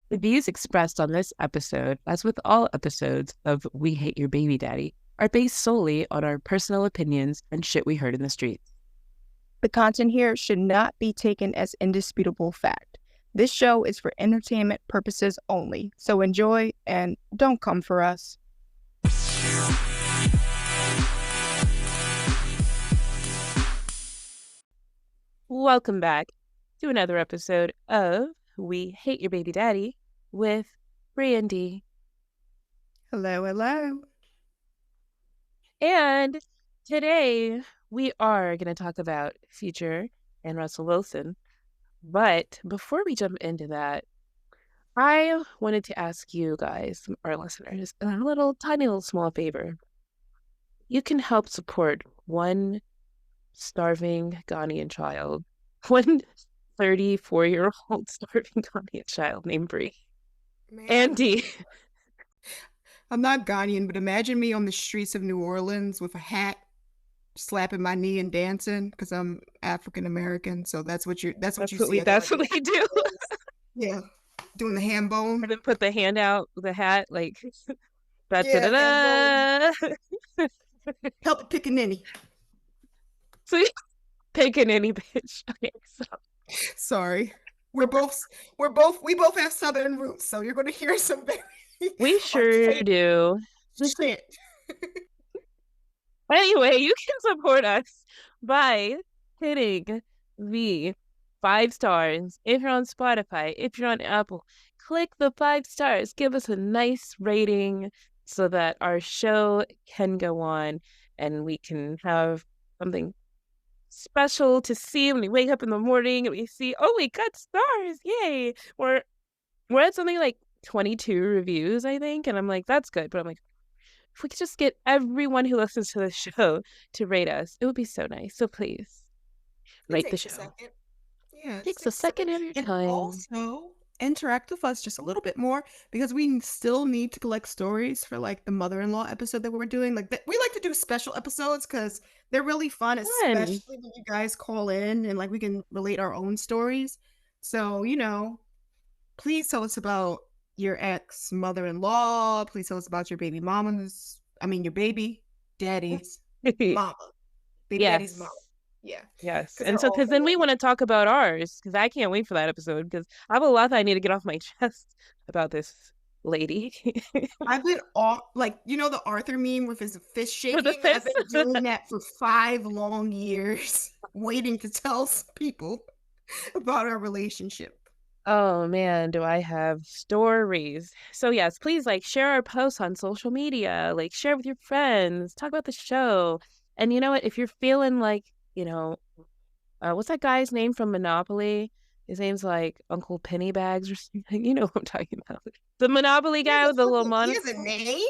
The views expressed on this episode, as with all episodes of We Hate Your Baby Daddy, are based solely on our personal opinions and shit we heard in the streets. The content here should not be taken as indisputable fact. This show is for entertainment purposes only, so enjoy and don't come for us. Welcome back to another episode of We Hate Your Baby Daddy with Brandy. Hello, hello. And today we are going to talk about Future and Russell Wilson. But before we jump into that, I wanted to ask you guys, our listeners, a tiny little small favor. You can help support one starving Ghanaian child, one 34-year-old starving Ghanaian child named Bree. Andy. I'm not Ghanaian, but imagine me on the streets of New Orleans with a hat, slapping my knee and dancing because I'm African American. So that's what you see. That's what we do. Yeah, doing the hand bone. And then put the hand out, the hat, like da-da-da-da. Help pick a ninny. So pick a ninny, bitch. Okay, so sorry, we both have Southern roots, so you're going to hear some very. We sure do. Shit. Anyway, you can support us by hitting the 5 stars. If you're on Spotify, if you're on Apple, click the 5 stars. Give us a nice rating so that our show can go on and we can have something special to see when we wake up in the morning and we see, oh, we got stars. Yay. We're at something like 22 reviews, I think. And I'm like, that's good. But I'm like, if we could just get everyone who listens to the show to rate us, it would be so nice. So please rate the show. Yeah, it takes a second of your time. Also, interact with us just a little bit more because we still need to collect stories for like the mother-in-law episode that we're doing. Like we like to do special episodes because they're really fun, especially when you guys call in and like we can relate our own stories. So, please tell us about your ex mother-in-law. Please tell us about your baby mama's. Your baby daddy's mama. Baby daddy's mama. Yeah. Yes. And so, because then we want to talk about ours, because I can't wait for that episode, because I have a lot that I need to get off my chest about this lady. I've been the Arthur meme with his fist shaking. I've been doing that for 5 long years, waiting to tell people about our relationship. Oh man, do I have stories. So yes, please share our posts on social media, share with your friends, talk about the show. And you know what, if you're feeling what's that guy's name from Monopoly? His name's Uncle Pennybags or something. You know what I'm talking about. The Monopoly guy with the little money. He has a name?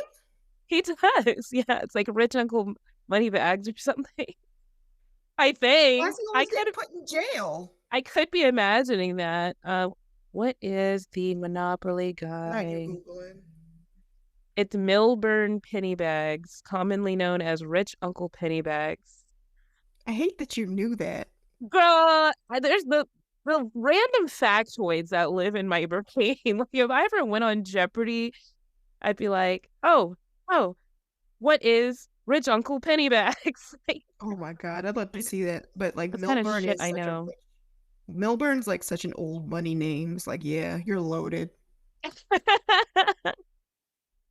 He does. Yeah, it's Rich Uncle Moneybags or something. I think. Why is he always getting put in jail? I could be imagining that. What is the Monopoly guy? It's Milburn Pennybags, commonly known as Rich Uncle Pennybags. I hate that you knew that. Girl, there's the random factoids that live in my brain. If I ever went on Jeopardy, I'd be like, oh, what is Rich Uncle Pennybags? Oh my God, I'd love to see that. But Milburn kind of shit, I know. Milburn's such an old money name. It's yeah, you're loaded.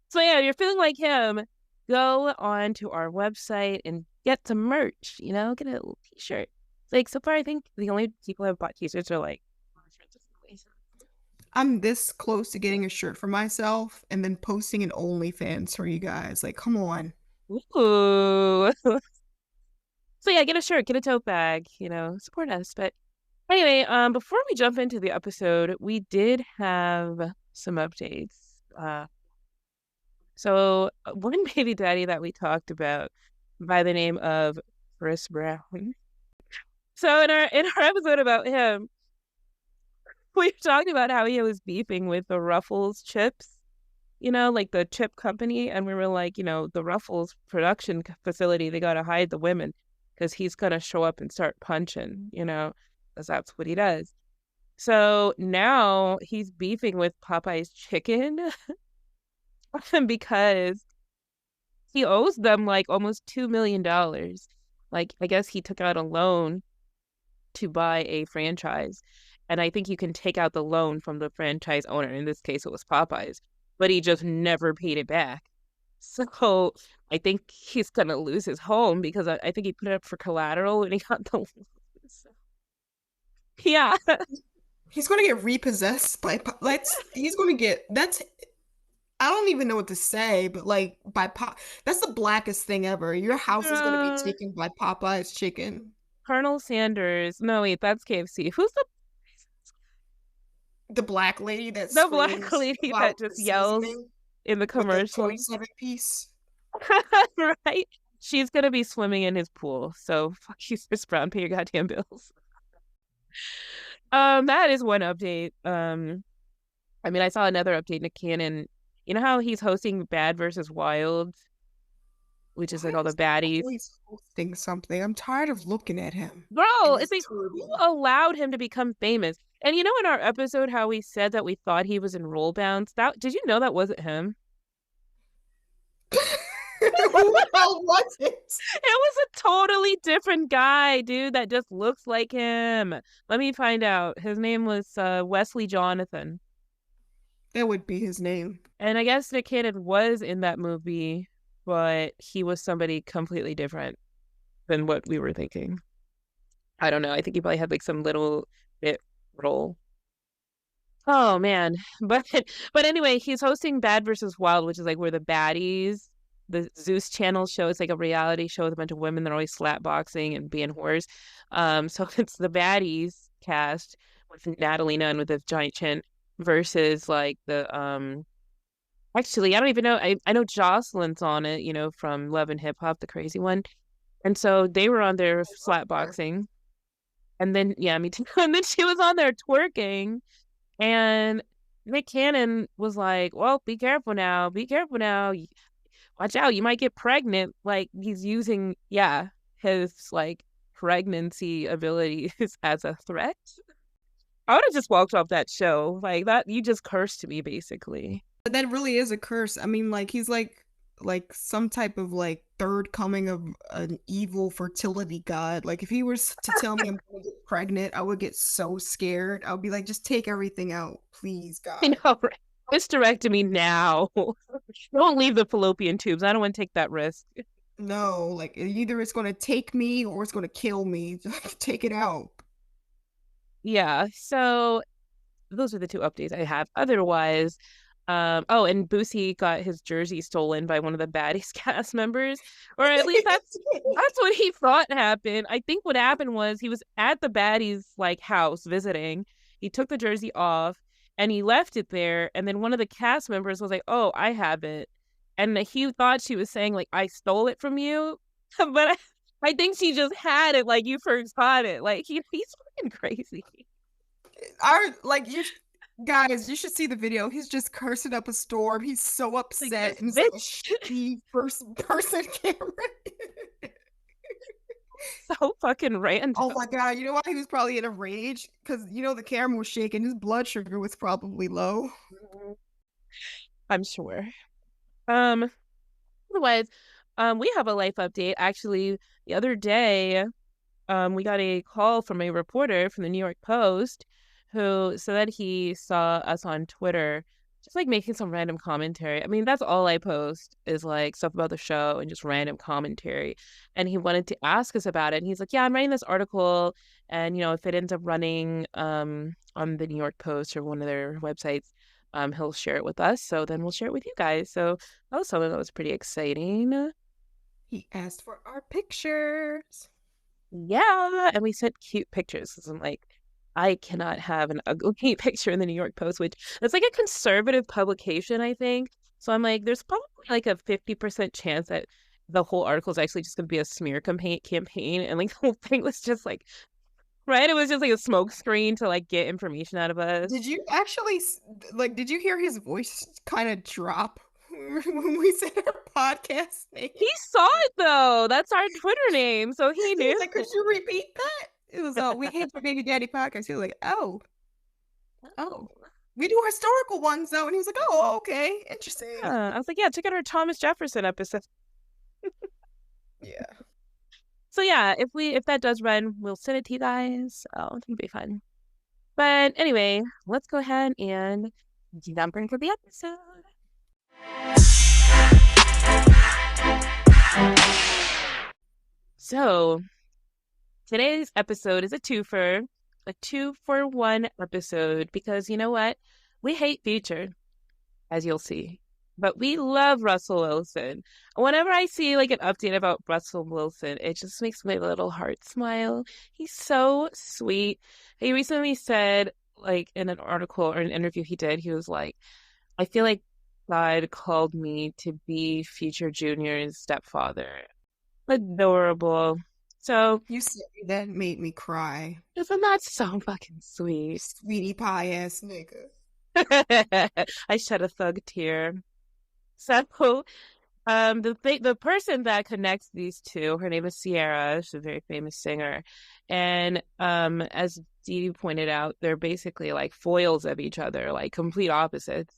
So yeah, you're feeling like him, go on to our website and get some merch, get a little t-shirt. So far I think the only people who have bought t-shirts are I'm this close to getting a shirt for myself and then posting an OnlyFans for you guys. Come on. Ooh. So yeah, get a shirt, get a tote bag, support us. But anyway, before we jump into the episode, we did have some updates. So one baby daddy that we talked about by the name of Chris Brown. So in our episode about him, we talked about how he was beefing with the Ruffles chips, the chip company, and we were the Ruffles production facility, they gotta hide the women because he's gonna show up and start punching, because that's what he does. So now he's beefing with Popeye's chicken because he owes them like almost $2 million. Like, I guess he took out a loan to buy a franchise. And I think you can take out the loan from the franchise owner. In this case, it was Popeyes, but he just never paid it back. So I think he's gonna lose his home because I think he put it up for collateral and he got the loan. So, yeah. He's going to get repossessed by he's going to get that's I don't even know what to say, but like by Pop that's the blackest thing ever. Your house is going to be Uh, taken by Popeye's chicken. Colonel Sanders. No, wait, that's KFC. Who's The black lady that the black screams lady that about the just yells seasoning in the with the commercials? 27 piece. Right? She's gonna be swimming in his pool. So fuck you, Chris Brown, pay your goddamn bills. That is one update. I mean, I saw another update, Nick Cannon. You know how he's hosting Bad versus Wild, which is Why like all the is he baddies. always hosting something? I'm tired of looking at him in Bro, it's his like who turban. allowed him to become famous? And you know, in our episode, how we said that we thought he was in Roll Bounce. That did you know that wasn't him? Who the hell was it? It was a totally different guy, dude, that just looks like him. Let me find out. His name was Wesley Jonathan. That would be his name. And I guess Nick Cannon was in that movie, but he was somebody completely different than what we were thinking. I don't know. I think he probably had like some little bit role. Oh man. But anyway, he's hosting Bad versus Wild, which is like where the baddies, the Zeus channel show, it's like a reality show with a bunch of women that are always slap boxing and being whores. So it's the baddies cast with Natalie Nunn with a giant chin versus like the actually I don't even know. I know Jocelyn's on it, you know, from Love and Hip Hop, the crazy one. And so they were on there slap Her. boxing. And then yeah, me too. And then she was on there twerking. And Nick Cannon was like, "Well, be careful now. Be careful now. Watch out. You might get pregnant." Like he's using, yeah, his like pregnancy abilities as a threat. I would have just walked off that show. Like that, you just cursed me, basically. But that really is a curse. I mean, like he's like some type of like third coming of an evil fertility god. Like if he was to tell me I'm gonna get pregnant, I would get so scared. I would be like, just take everything out, please, I God. know, right? Hysterectomy now. Don't leave the fallopian tubes. I don't want to take that risk. No, like either it's gonna take me or it's gonna kill me. Just take it out. Yeah. So those are the two updates I have. Otherwise, oh, and Boosie got his jersey stolen by one of the baddies cast members, or at least that's what he thought happened. I think what happened was he was at the baddies like house visiting. He took the jersey off and he left it there, and then one of the cast members was like, "Oh, I have it," and he thought she was saying like, "I stole it from you," but I think she just had it like you forgot it. Like he's fucking crazy. Our like you guys, you should see the video. He's just cursing up a storm. He's so Like upset, this and it's like a bitch. shitty first person camera. So fucking random. Oh my God, you know why he was probably in a rage? Because you know the camera was shaking. His blood sugar was probably low. I'm sure. Um, Otherwise, we have a life update. Actually, the other day, we got a call from a reporter from the New York Post who said that he saw us on Twitter just like making some random commentary. I mean, that's all I post is like stuff about the show and just random commentary. And he wanted to ask us about it. And he's like, "Yeah, I'm writing this article, and you know, if it ends up running on the New York Post or one of their websites, he'll share it with us. So then we'll share it with you guys." So that was something that was pretty exciting. He asked for our pictures. Yeah, and we sent cute pictures. 'Cause I'm like, I cannot have an ugly picture in the New York Post, which it's like a conservative publication, I think. So I'm like, there's probably like a 50% chance that the whole article is actually just going to be a smear campaign, and like the whole thing was just like, right? It was just like a smoke screen to like get information out of us. Did you actually like? Did you hear his voice kind of drop when we said our podcast name? He saw it though. That's our Twitter name, so he knew. He's like, "Could you repeat that?" It was, "Oh, we hate your baby daddy podcast." He was like, "Oh." Oh, we do historical ones though, and he was like, "Oh, okay, interesting." I was like, yeah, check out our Thomas Jefferson episode. Yeah. So yeah, if that does run, we'll send it to you guys. So it'll be fun. But anyway, let's go ahead and jump into the episode. So today's episode is a two-for-one episode because you know what? We hate Future, as you'll see. But we love Russell Wilson. Whenever I see like an update about Russell Wilson, it just makes my little heart smile. He's so sweet. He recently said, like in an article or an interview he did, he was like, I feel like God called me to be Future Junior's stepfather. Adorable. So, You said that made me cry. isn't that so fucking sweet? Sweetie pie ass nigga. I shed a thug tear. So, the person that connects these two, her name is Sierra. She's a very famous singer, and as Dee pointed out, they're basically like foils of each other, like complete opposites.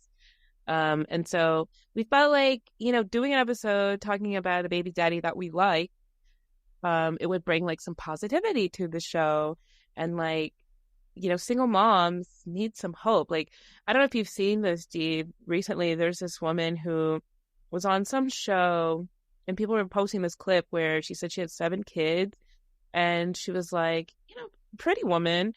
And so we felt like doing an episode talking about a baby daddy that we like, it would bring like some positivity to the show, and like single moms need some hope. Like, I don't know if you've seen this, Dee. Recently, there's this woman who was on some show, and people were posting this clip where she said she had 7 kids, and she was like, pretty woman,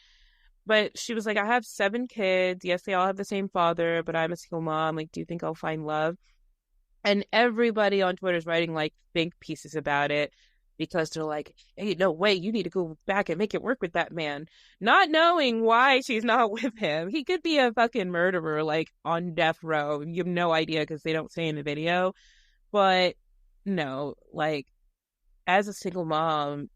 but she was like, I have 7 kids. Yes, they all have the same father, but I'm a single mom. Like, do you think I'll find love? And everybody on Twitter is writing like think pieces about it because they're like, hey, no way, you need to go back and make it work with that man. Not knowing why she's not with him. He could be a fucking murderer, like on death row. You have no idea because they don't say in the video. But no, like as a single mom,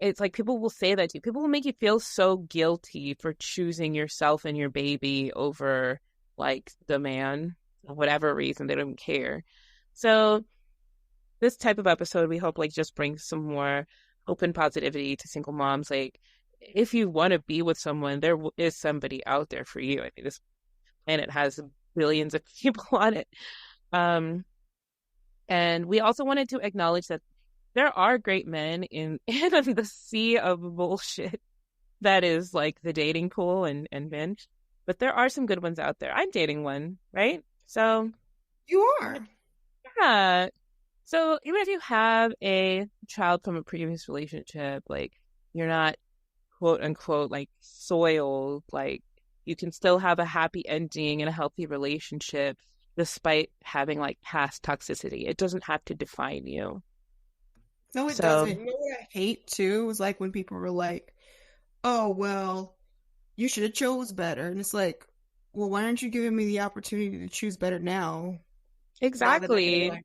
it's like people will say that to you. People will make you feel so guilty for choosing yourself and your baby over like the man, for whatever reason. They don't care. So this type of episode, we hope like just brings some more open positivity to single moms. Like, if you want to be with someone, there is somebody out there for you. I mean, this planet has billions of people on it. And we also wanted to acknowledge that there are great men in the sea of bullshit that is like the dating pool and men, but there are some good ones out there. I'm dating one, right? So You are. yeah. So even if you have a child from a previous relationship, like you're not quote unquote like soiled, like you can still have a happy ending and a healthy relationship despite having like past toxicity. It doesn't have to define you. No, it So doesn't. You know what I hate too was like when people were like, "Oh, well, you should have chose better," and it's like, "Well, why aren't you giving me the opportunity to choose better now? Now that I know what I exactly. know,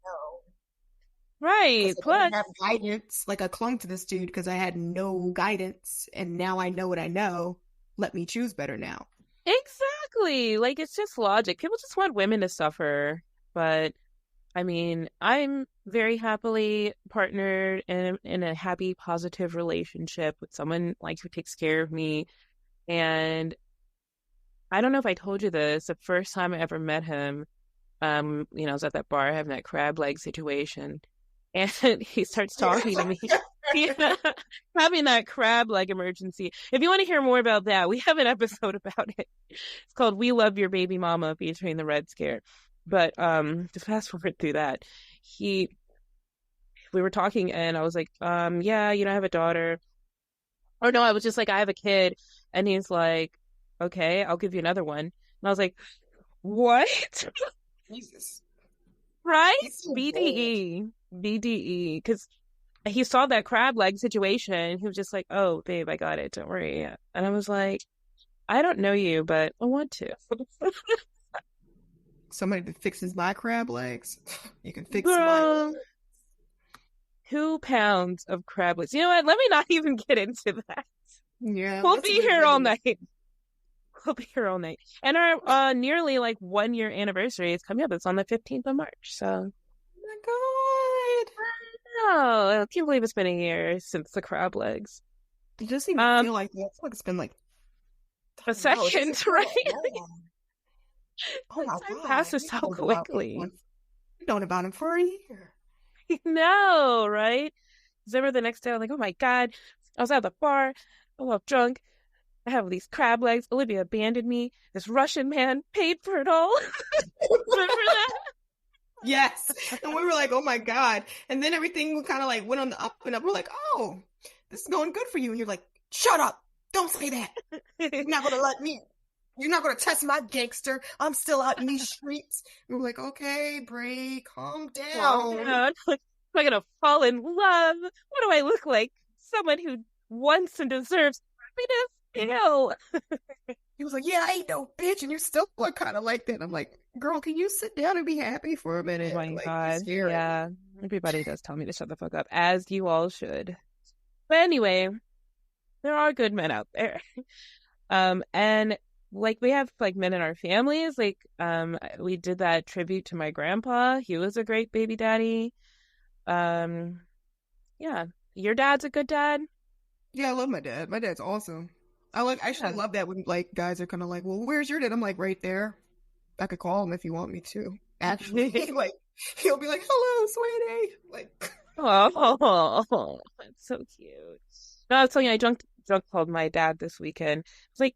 Right. because I didn't Plus, have guidance. Like I clung to this dude because I had no guidance, and now I know what I know. Let me choose better now." exactly. Like it's just logic. People just want women to suffer. But I mean, I'm very happily partnered in a happy, positive relationship with someone like who takes care of me. And I don't know if I told you this, the first time I ever met him, I was at that bar having that crab leg situation. And he starts Yeah. talking to me. Yeah, having that crab leg emergency. If you want to hear more about that, we have an episode about it. It's called "We Love Your Baby Mama" featuring the Red Scare. But to fast forward through that, we were talking and I was like, yeah, I have a daughter. Or no, I was just like, I have a kid. And he's like, okay, I'll give you another one. And I was like, what? Jesus, Right? he's so bold. BDE. BDE. Because he saw that crab leg situation. He was just like, oh, babe, I got it. Don't worry. And I was like, I don't know you, but I want to. Somebody that fixes my crab legs, you can fix my. Girl, 2 pounds of crab legs. You know what? Let me not even get into that. Yeah, We'll that's a be bit here all ridiculous. night. We'll be here all night. And our nearly like 1 year anniversary is coming up. It's on the 15th of March. So, Oh my oh, I can't believe it's been a year since the crab legs. God. It doesn't even Um, feel like that. I feel like it's been like a No, this is second, so right? long. Oh my Time God. passes so quickly. We've known about him for a year. No, right? Zimmer the next day, I'm like, oh my God, I was at the bar, I was drunk, I have these crab legs. Olivia abandoned me. This Russian man paid for it all. Remember that? Yes. And we were like, oh my God. And then everything kind of like went on the up and up. We're like, oh, this is going good for you. And you're like, shut up. Don't say that. You're not going to test my gangster. I'm still out in these streets. And we're like, okay, Bray, calm Calm down. down. Like, am I gonna fall in love? What do I look like? Someone who wants and deserves happiness? Ew. He was like, yeah, I ain't no bitch. And you still are kind of like that. I'm like, girl, can you sit down and be happy for a minute? Oh my Like, God. scary. Yeah. Everybody does tell me to shut the fuck up, as you all should. But anyway, there are good men out there. And like we have like men in our families. Like, we did that tribute to my grandpa. He was a great baby daddy. Um, yeah. Your dad's a good dad? Yeah, I love my dad. My dad's awesome. I actually Yeah. love that when like guys are kind of like, well, where's your dad? I'm like, right there. I could call him if you want me to. Actually, like he'll be like, hello, sweetie. Like, Oh, that's so cute. No, I was telling you, I drunk called my dad this weekend. It was like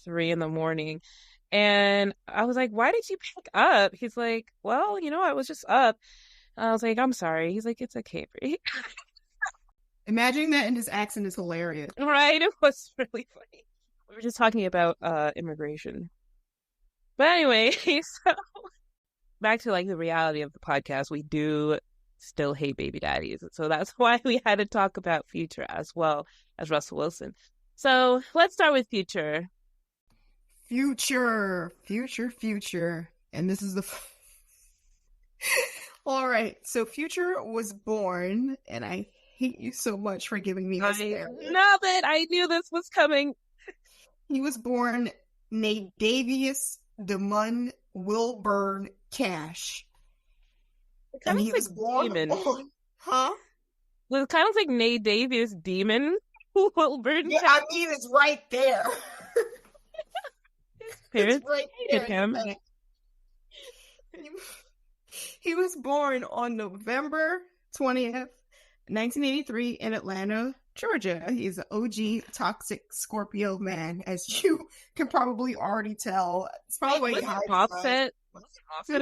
3 in the morning. And I was like, why did you pick up? He's like, well, I was just up. I was like, I'm sorry. He's like, it's okay, Brie. imagining that in his accent is hilarious. Right? It was really funny. We were just talking about immigration. But anyway, so back to like the reality of the podcast, we do still hate baby daddies. So that's why we had to talk about Future as well as Russell Wilson. So let's start with Future. Future. And this is the. All right. So Future was born, and I hate you so much for giving me this. That I knew this was coming. He was born Nadavius Demon Wilburn Cash. And he was born Demon. on, huh? Well, it kind of like Nate Davies Demon Wilburn. Yeah, I mean it's right there. Parents right hated him. He was born on November 20th, 1983 in Atlanta, Georgia. He's an OG toxic Scorpio man, as you can probably already tell. It's probably why he hides. Offset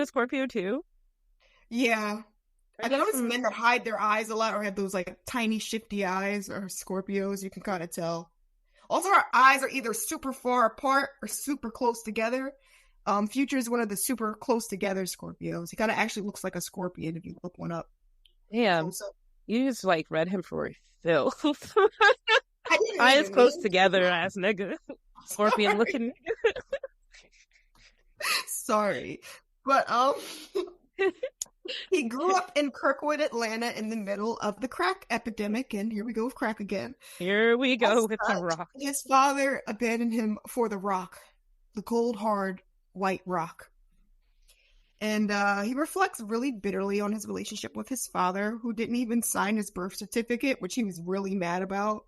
a Scorpio too? Yeah. I noticed men that hide their eyes a lot or have those like tiny shifty eyes are Scorpios. You can kind of tell. Also, our eyes are either super far apart or super close together. Future is one of the super close together Scorpios. He kind of actually looks like a scorpion if you look one up. Damn. You just like read him for filth. I Eyes close together as nigga. Scorpion looking nigga. Sorry. But he grew up in Kirkwood, Atlanta in the middle of the crack epidemic, and here we go with crack again. Here we go with the rock. His father abandoned him for the rock, the cold, hard, white rock. And he reflects really bitterly on his relationship with his father, who didn't even sign his birth certificate, which he was really mad about.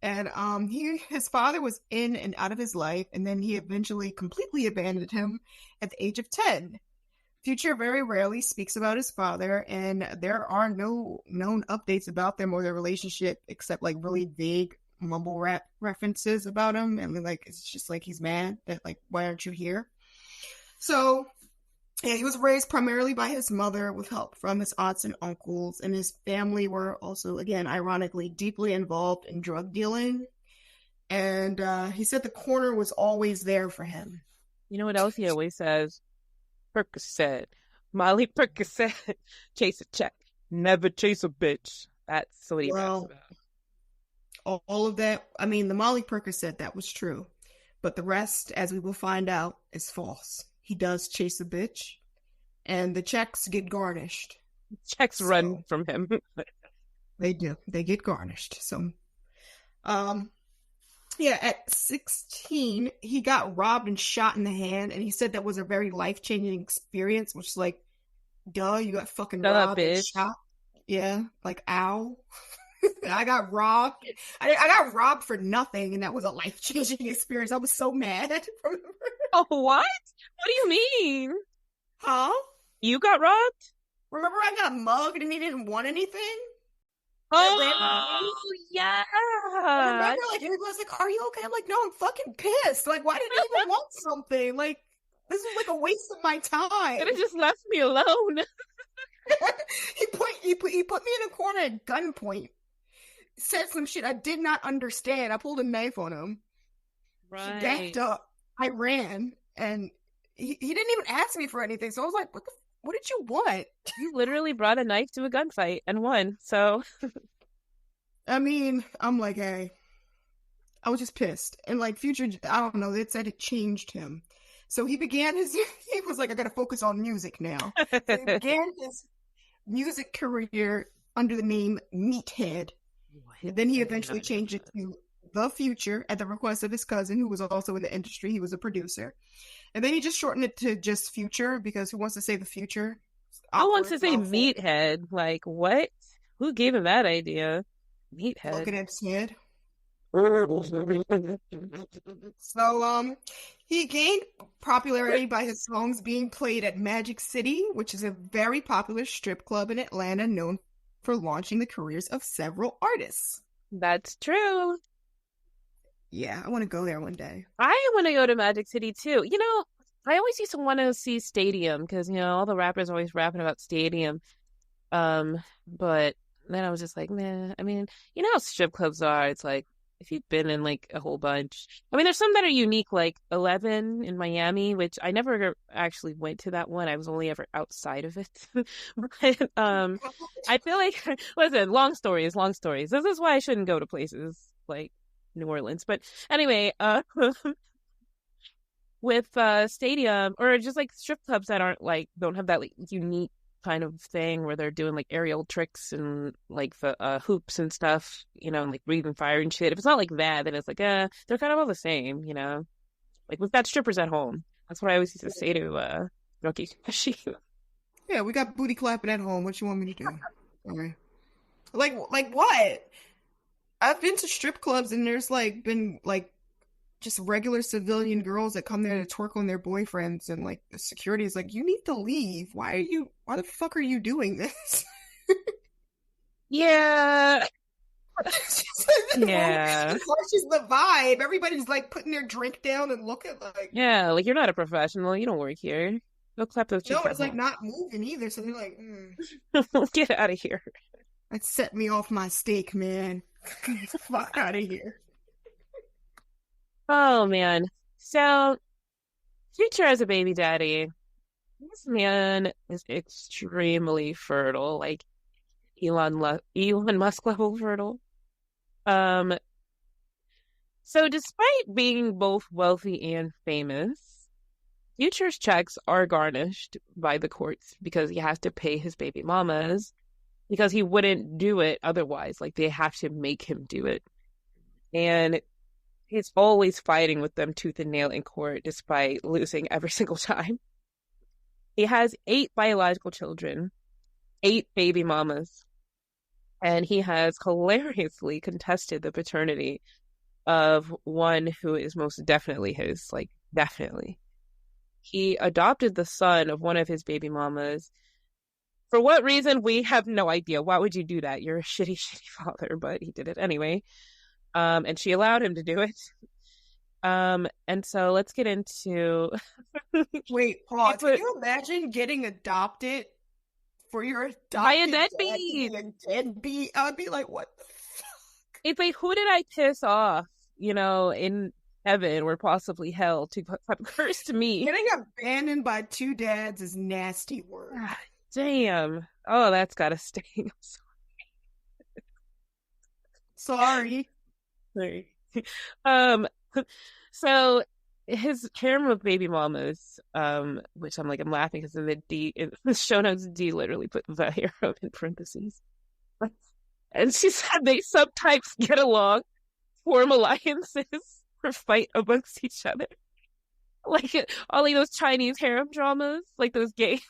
And his father was in and out of his life, and then he eventually completely abandoned him at the age of 10. Future very rarely speaks about his father, and there are no known updates about them or their relationship except like really vague mumble rap references about him. And like, it's just like he's mad that like, why aren't you here? So, yeah, he was raised primarily by his mother with help from his aunts and uncles, and his family were also, again, ironically, deeply involved in drug dealing. And he said the corner was always there for him. You know what else he always says? Percocet. Molly Percocet. Chase a check. Never chase a bitch. That's what he raps about. All of that, I mean, the Molly Percocet, that was true. But the rest, as we will find out, is false. He does chase a bitch, and the checks get garnished. Checks run from him. They do. They get garnished. So, yeah, at 16, he got robbed and shot in the hand, and he said that was a very life-changing experience, which is like, duh, you got fucking robbed and shot. Yeah, like, ow. I got robbed. I got robbed for nothing, and that was a life-changing experience. I was so mad. Oh, what? What do you mean? Huh? You got robbed? Remember I got mugged and he didn't want anything? That random. Oh, yeah. Remember, like everybody's like, "Are you okay?" I'm like, "No, I'm fucking pissed. Like, why did he even want something? Like, this is like a waste of my Could time." have just left me alone. He put me in a corner at gunpoint. Said some shit I did not understand. I pulled a knife on him. He backed Right. up. I ran, and he didn't even ask me for anything. So I was like, what did you want?" You literally brought a knife to a gunfight and won. So, I mean, I'm like, hey, I was just pissed. And like Future, I don't know, it said it changed him. So he began his, he was like, I gotta focus on music now. So he began his music career under the name Meathead. And then he eventually changed it to The Future at the request of his cousin, who was also in the industry. He was a producer. And then he just shortened it to just Future because who wants to say The Future? Who wants to Awkward, say mouthful. meathead? Like, what? Who gave him that idea? Meathead. Looking at his head. Right. So, he gained popularity by his songs being played at Magic City, which is a very popular strip club in Atlanta known for launching the careers of several artists. That's true. Yeah, I want to go there one day. I want to go to Magic City too. I always used to want to see Stadium because, all the rappers are always rapping about Stadium. But then I was just like, man, I mean, how strip clubs are. It's like, if you've been in like a whole bunch. I mean, there's some that are unique, like 11 in Miami, which I never actually went to that one. I was only ever outside of it. But I feel like, listen, long stories, long stories. This is why I shouldn't go to places like New Orleans. But anyway, with stadium or just like strip clubs that aren't like don't have that like unique kind of thing where they're doing like aerial tricks and like the hoops and stuff, and like breathing fire and shit. If it's not like that, then it's like they're kind of all the same. Like we've got strippers at home. That's what I always used to say to Rocky Kashi. Yeah, we got booty clapping at home. What you want me to do? All right. Like what? I've been to strip clubs and there's like been like just regular civilian girls that come there to twerk on their boyfriends, and like the security is like, you need to leave. Why the fuck are you doing this? Yeah. It's Yeah. just the vibe. Everybody's like putting their drink down and looking like, Yeah, like you're not a professional. You don't work here. Go clap those no, cheeks at it's like home. not moving either. So they're like, Get out of here. that set me off my steak, man. Get the fuck out of here. Oh man. So Future as a baby daddy. This man is extremely fertile, like Elon Musk level fertile. Um, so despite being both wealthy and famous, Future's checks are garnished by the courts because he has to pay his baby mamas because he wouldn't do it otherwise. Like they have to make him do it. And he's always fighting with them tooth and nail in court despite losing every single time. He has 8 biological children, 8 baby mamas, and he has hilariously contested the paternity of one who is most definitely his, like, definitely. He adopted the son of one of his baby mamas. For what reason, we have no idea. Why would you do that? You're a shitty, shitty father, but he did it anyway. And she allowed him to do it. And so let's get into Wait, pause. Can you imagine getting adopted for your by a adopted dad to deadbeat. be a deadbeat? I would be like, what the fuck? It's like, who did I piss off, in heaven or possibly hell to curse me? Getting abandoned by 2 dads is nasty work. Damn. Oh, that's gotta sting. Sorry. Sorry. So his harem of baby mamas, which I'm laughing because in the show notes, D literally put the harem in parentheses. And she said they sometimes get along, form alliances, or fight amongst each other. Like all of those Chinese harem dramas, like those games.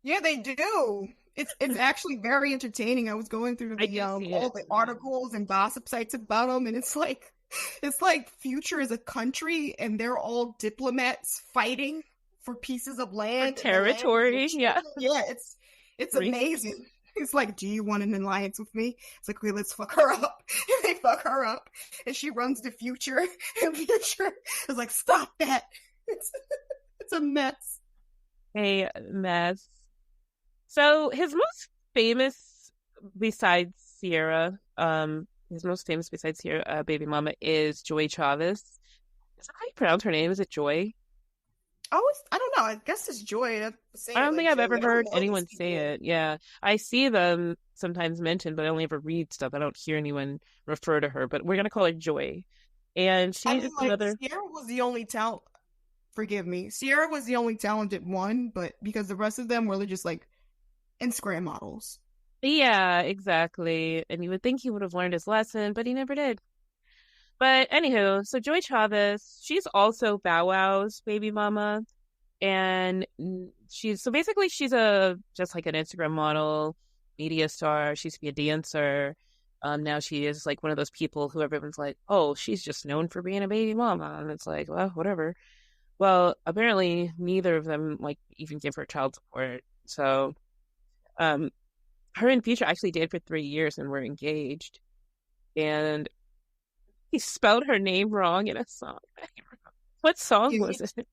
Yeah, they do. It's actually very entertaining. I was going through I the do see all it. the articles and gossip sites about them, and it's like Future is a country, and they're all diplomats fighting for pieces of For land, and the land is their territory, yeah. children. Yeah, it's Research. amazing. It's like, do you want an alliance with me? It's like, okay, let's fuck her up. And they fuck her up, and she runs to Future, and Future is like, stop that. It's it's a mess. A mess. So his most famous, besides Sierra, his most famous besides Sierra, baby mama is Joy Chavez. Is that how you pronounce her name? Is it Joy? I don't know. I guess it's Joy. I say I it don't think like I've Joey. ever I don't heard know these anyone say people. it. Yeah, I see them sometimes mentioned, but I only ever read stuff. I don't hear anyone refer to her, but we're gonna call her Joy. And I she's mean, just like another. Sierra was the only talent. Forgive me. Sierra was the only talented one, but because the rest of them were just like Instagram models. Yeah, exactly. And you would think he would have learned his lesson, but he never did. But anywho, so Joy Chavez, she's also Bow Wow's baby mama. And she's so basically she's a just like an Instagram model, media star. She used to be a dancer. Now she is like one of those people who everyone's like, oh, she's just known for being a baby mama, and it's like, well, whatever. Well, apparently neither of them like even give her child support. So, um, her and Future actually dated for 3 years and were engaged. And he spelled her name wrong in a song. What song Yeah, was it?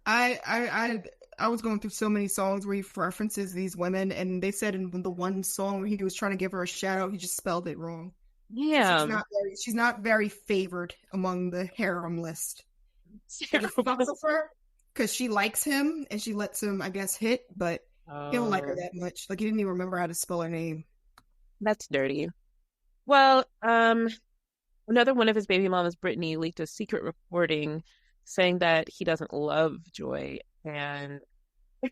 I I I I was going through so many songs where he references these women, and they said in the one song where he was trying to give her a shout out, he just spelled it wrong. So Yeah, she's not very favored among the harem list. He just fucks terrible. with her because she likes him and she lets him, I guess, hit, but he don't like her Oh, that much. Like he didn't even remember how to spell her name. that's dirty. Well, another one of his baby mamas, Brittany, leaked a secret recording saying that he doesn't love Joy, and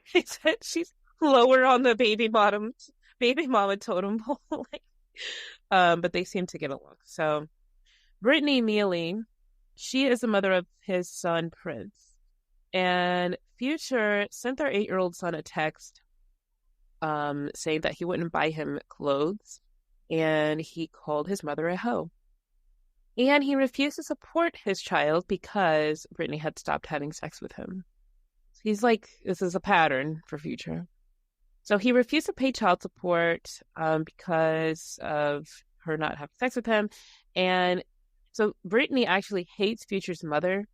he said she's lower on the baby mama totem pole. Like, but they seem to get along. So Brittany Mealy, she is the mother of his son Prince, and Future sent their 8-year-old son a text, saying that he wouldn't buy him clothes, and he called his mother a hoe. And he refused to support his child because Brittany had stopped having sex with him. He's like, this is a pattern for Future. So he refused to pay child support, because of her not having sex with him. And so Brittany actually hates Future's mother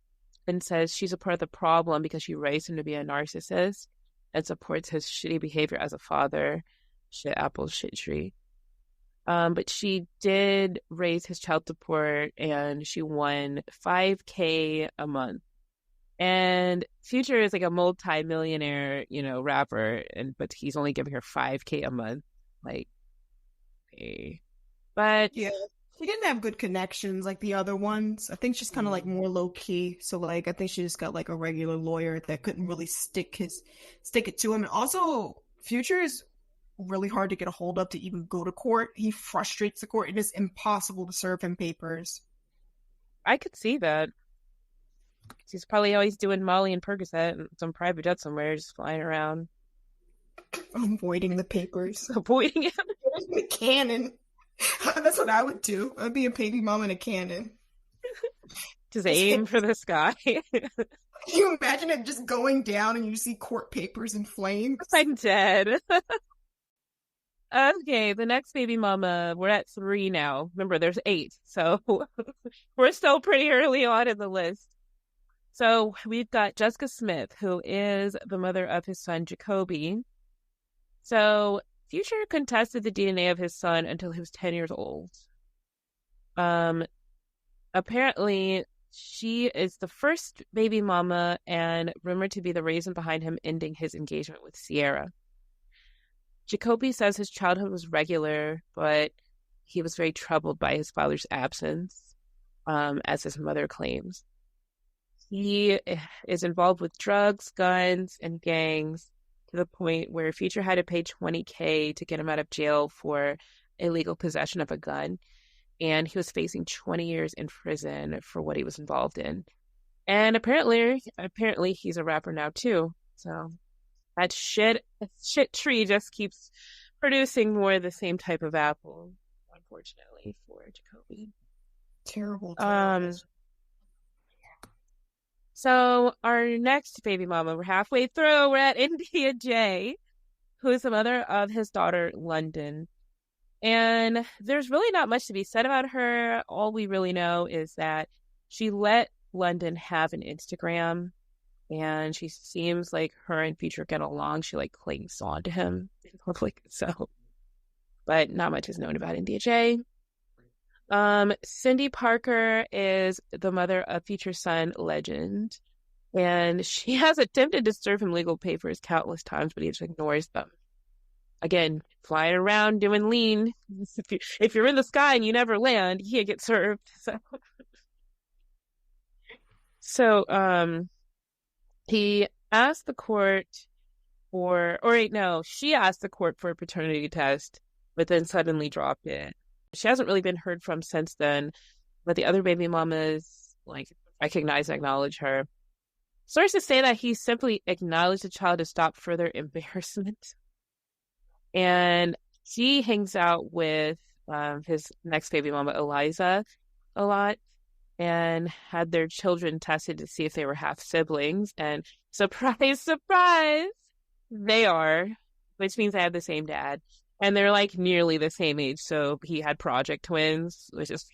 and says she's a part of the problem because she raised him to be a narcissist and supports his shitty behavior as a father. Shit apple, shit tree. But she did raise his child support and she won 5K a month. And Future is like a multi-millionaire, rapper, and but he's only giving her 5K a month. Like, hey. But Yeah. She didn't have good connections like the other ones. I think she's kind of like more low key. So like I think she just got like a regular lawyer that couldn't really stick it to him. And also Future is really hard to get a hold of to even go to court. He frustrates the court. It is impossible to serve him papers. I could see that. He's probably always doing Molly and Percocet and some private jet somewhere, just flying around, I'm avoiding the papers. avoiding him. The cannon. That's what I would do. I'd be a baby mom in a cannon. Just Just hit. aim for the sky. Can you imagine it just going down and you see court papers in flames? I'm dead. Okay, the next baby mama, we're at 3 now. Remember, there's 8, so we're still pretty early on in the list. So we've got Jessica Smith, who is the mother of his son Jacoby. So Future contested the DNA of his son until he was 10 years old. Um, Apparently, she is the first baby mama and rumored to be the reason behind him ending his engagement with Sierra. Jacoby says his childhood was regular, but he was very troubled by his father's absence, as his mother claims. He is involved with drugs, guns, and gangs to the point where Future had to pay 20K to get him out of jail for illegal possession of a gun. And he was facing 20 years in prison for what he was involved in. And apparently he's a rapper now too. So That shit tree just keeps producing more of the same type of apple, unfortunately, for Jacoby. Terrible. So our next baby mama, we're halfway through. We're at India J, who is the mother of his daughter, London. And there's really not much to be said about her. All we really know is that she let London have an Instagram, and she seems like her and Future get along. She like clings on to him in public. So, but not much is known about India J. Cindy Parker is the mother of Future son Legend, and she has attempted to serve him legal papers countless times, but he just ignores them. Again, flying around doing lean. If you're in the sky and you never land, you can't get served. So, he asked the court she asked the court for a paternity test, but then suddenly dropped it. She hasn't really been heard from since then, but the other baby mamas like recognize and acknowledge her. Sources say that he simply acknowledged the child to stop further embarrassment. And he hangs out with his next baby mama, Eliza, a lot, and had their children tested to see if they were half siblings. And surprise, surprise, they are, which means they have the same dad. And they're like nearly the same age. So he had project twins, which is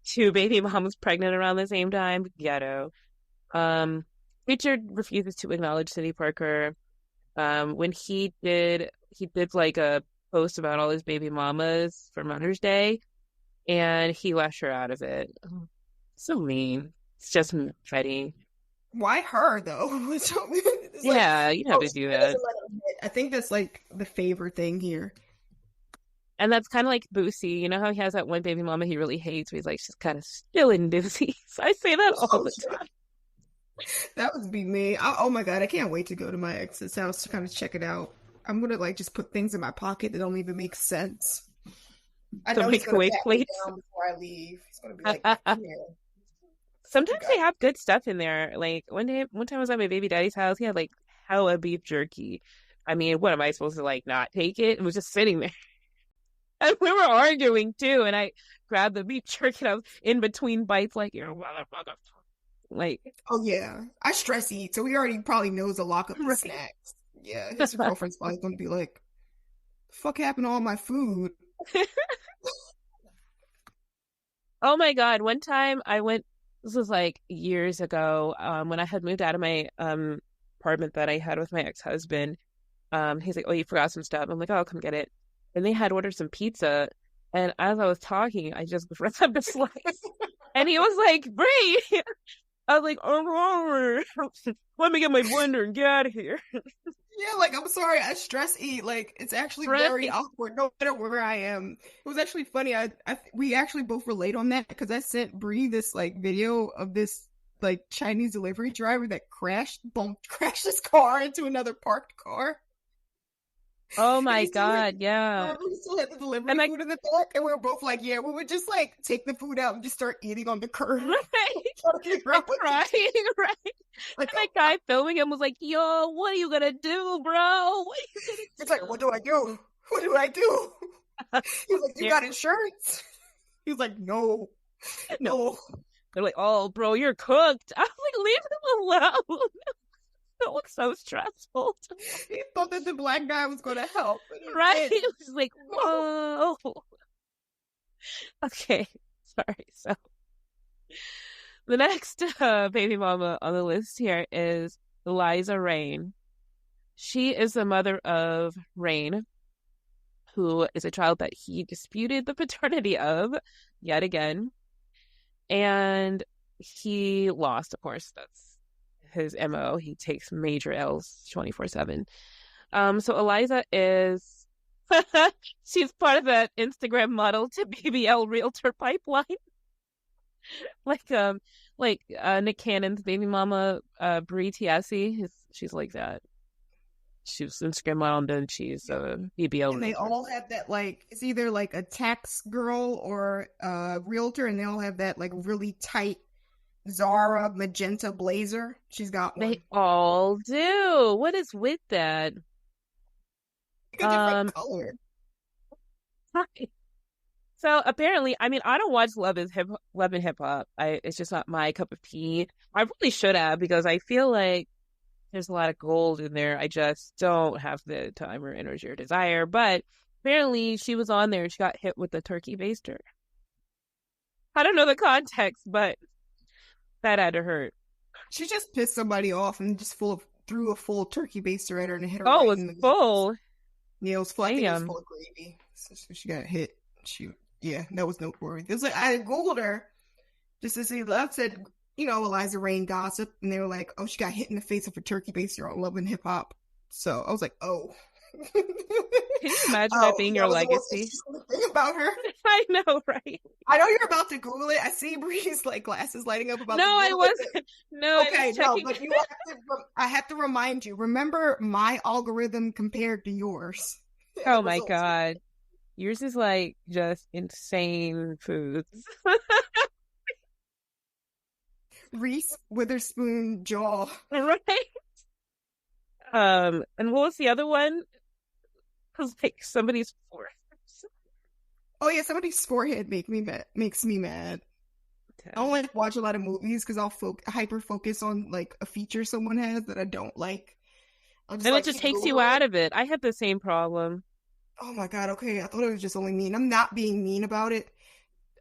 two baby moms pregnant around the same time. Ghetto. Richard refuses to acknowledge Cindy Parker. When he did like a post about all his baby mamas for Mother's Day, and he left her out of it. So mean. It's just petty. Why her though? Yeah, you have to do that. I think that's like the favorite thing here. And that's kind of like Boosie. You know how he has that one baby mama he really hates, where he's like, she's kind of still in disease. I say that all the time. That would be me. Oh my God, I can't wait to go to my ex's house to kind of check it out. I'm gonna like just put things in my pocket that don't even make sense. I know he's gonna pat me down before I leave. He's gonna be like, yeah. Sometimes they have good stuff in there. Like one time I was at my baby daddy's house. He had like hella beef jerky. I mean, what am I supposed to like not take it? It was just sitting there. And we were arguing too. And I grabbed the beef jerky and I was in between bites like, you're a motherfucker. Like, oh yeah, I stress eat, so he already probably knows to lock up the snacks. Yeah, his girlfriend's probably gonna be like, "The fuck happened to all my food?" Oh my God! One time I went. This was like years ago. When I had moved out of my apartment that I had with my ex-husband. He's like, "Oh, you forgot some stuff." I'm like, "Oh, I'll come get it." And they had ordered some pizza, and as I was talking, I just grabbed a slice, and he was like, "Bree." I was like, oh, let me get my blender and get out of here. Yeah, like, I'm sorry, I stress eat. Like, it's actually very awkward no matter where I am. It was actually funny. We actually both relate on that because I sent Bree this, like, video of this, like, Chinese delivery driver that crashed his car into another parked car. Oh my God, yeah. We still had the delivery food in the back, and we were both like, yeah, we would just like take the food out and just start eating on the curb. Right. Right. Like that guy filming him was like, yo, what are you gonna do, bro? It's like, what do I do? What do I do? He was like, you got insurance? He was like, no. They're like, oh, bro, you're cooked. I was like, leave him alone. It looks so stressful. He thought that the black guy was going to help. Right? He was like, whoa. Okay. Sorry. So the next baby mama on the list here is Eliza Rain. She is the mother of Rain, who is a child that he disputed the paternity of yet again. And he lost, of course. That's his MO. He takes major L's 24/7. So Eliza is she's part of that Instagram model to BBL realtor pipeline. like Nick Cannon's baby mama, Brie Tiasi. She's like that. She was Instagram model and then she's a BBL. And they all have that, like, it's either like a tax girl or a realtor, and they all have that like really tight Zara magenta blazer. She's got They one. all do. What is with that? Pick a different Um, color. so apparently, I mean, I don't watch Love and Hip Hop. It's just not my cup of tea. I really should have because I feel like there's a lot of gold in there. I just don't have the time or energy or desire. But apparently, she was on there and she got hit with a turkey baster. I don't know the context, but that had to hurt. She just pissed somebody off and just threw a full turkey baster at her and hit her Oh, it right was in the gut. full. Yeah, it was full. I think it was Damn. full of gravy. So she got hit. Yeah, that was noteworthy. It was like I googled her just to see. I said, Eliza Rain gossip, and they were like, "Oh, she got hit in the face with a turkey baster on Love and Hip Hop." So I was like, "Oh, Can you imagine that oh, being that your was the most legacy? interesting thing about her." I know, right? I know you're about to Google it. I see Bree's like glasses lighting up about No, to I Google it. wasn't. No, I was Okay, no, checking. but I have to remind you. Remember my algorithm compared to yours, and the Oh my results. God. Yours is like just insane foods. Reese Witherspoon jaw. Right? And what was the other one? Because like somebody's fourth. Oh yeah, somebody's forehead makes me mad. I don't like watch a lot of movies because I'll hyper focus on like a feature someone has that I don't like. I'll just And it like just keep takes you googling out it. of it. I had the same problem. Oh my god, okay. I thought it was just only mean. I'm not being mean about it.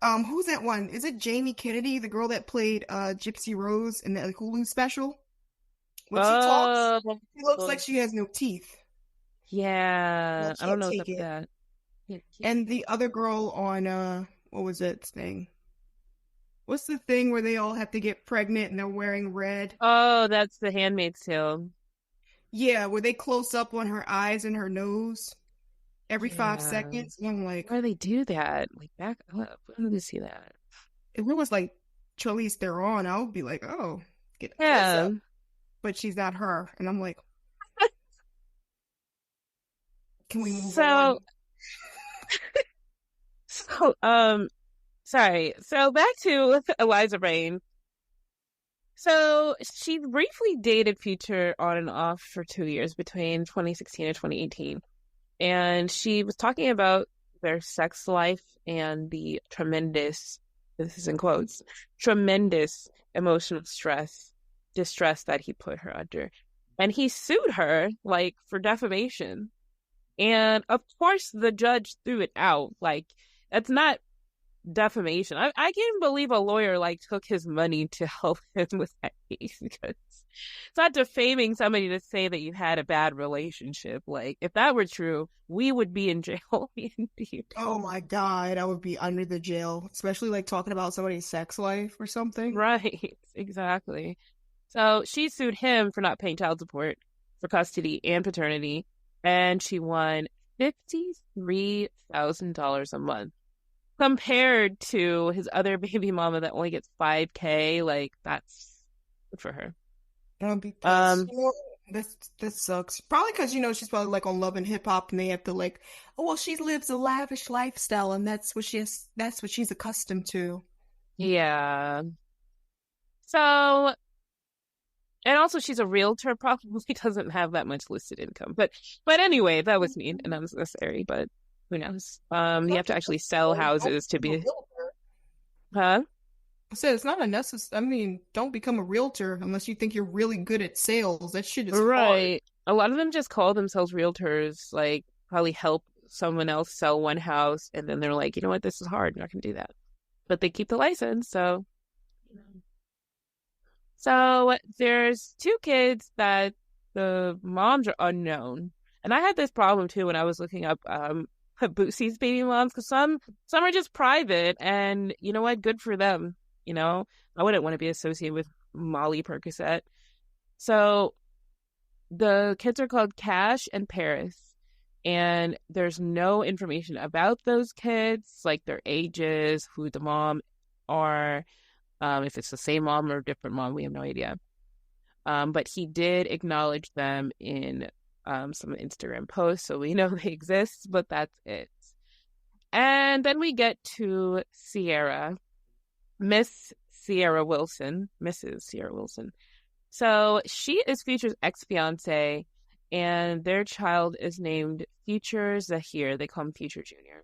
Who's that one? Is it Jamie Kennedy, the girl that played Gypsy Rose in the Hulu special? When she talks, Oh, she looks like she has no teeth. And I yeah. I don't can't know what's take up with it. that. And the other girl on what was that thing? What's the thing where they all have to get pregnant and they're wearing red? Oh, that's the Handmaid's Tale. Yeah, where they close up on her eyes and her nose every five Yeah. seconds. And I'm like, Why do they do that? Like back up. When did you see that? if it was like Charlize Theron, I would be like, oh, get a close Yeah. up. But she's not her. And I'm like, can we move So, on? so, sorry. So back to Eliza Rain. So she briefly dated Future on and off for 2 years between 2016 and 2018. And she was talking about their sex life and the tremendous, this is in quotes, tremendous emotional distress that he put her under. And he sued her like for defamation. And of course the judge threw it out. Like that's not defamation. I can't believe a lawyer like took his money to help him with that case because it's not defaming somebody to say that you had a bad relationship. Like if that were true, we would be in jail. Indeed. Oh my God, I would be under the jail, especially like talking about somebody's sex life or something. Right, exactly. So she sued him for not paying child support for custody and paternity, and she won $53,000 a month compared to his other baby mama that only gets 5K. Like that's good for her. Because Um, this sucks. Probably because she's probably like on Love and Hip Hop, and they have to like, oh well, she lives a lavish lifestyle, and that's what she's accustomed to. yeah. So, and also she's a realtor, probably doesn't have that much listed income. But anyway, that was mean and unnecessary, but who knows? You have to actually sell Don't houses to become a be, realtor. huh? I said it's not unnecessary. I mean, don't become a realtor unless you think you're really good at sales. That shit is hard. Right. A lot of them just call themselves realtors, like probably help someone else sell one house, and then they're like, you know what, this is hard, I'm not gonna do that. But they keep the license, so there's two kids that the moms are unknown. And I had this problem too when I was looking up Boosie's baby moms, because some are just private, and you know what, good for them. I wouldn't want to be associated with Molly Percocet. So the kids are called Cash and Paris, and there's no information about those kids, like their ages, who the mom are, if it's the same mom or a different mom, we have no idea. But he did acknowledge them in some Instagram posts, so we know they exist, but that's it. And then we get to Sierra, Miss Sierra Wilson, Mrs. Sierra Wilson. So she is Future's ex-fiance, and their child is named Future Zahir. They call him Future Jr.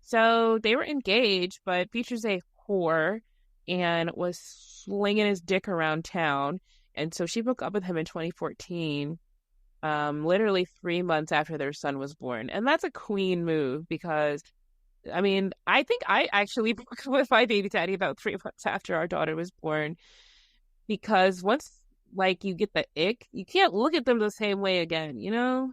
So they were engaged, but Future's a whore and was slinging his dick around town. And so she broke up with him in 2014, literally 3 months after their son was born. And that's a queen move because, I mean, I think I actually broke up with my baby daddy about 3 months after our daughter was born because once, like, you get the ick, you can't look at them the same way again, you know?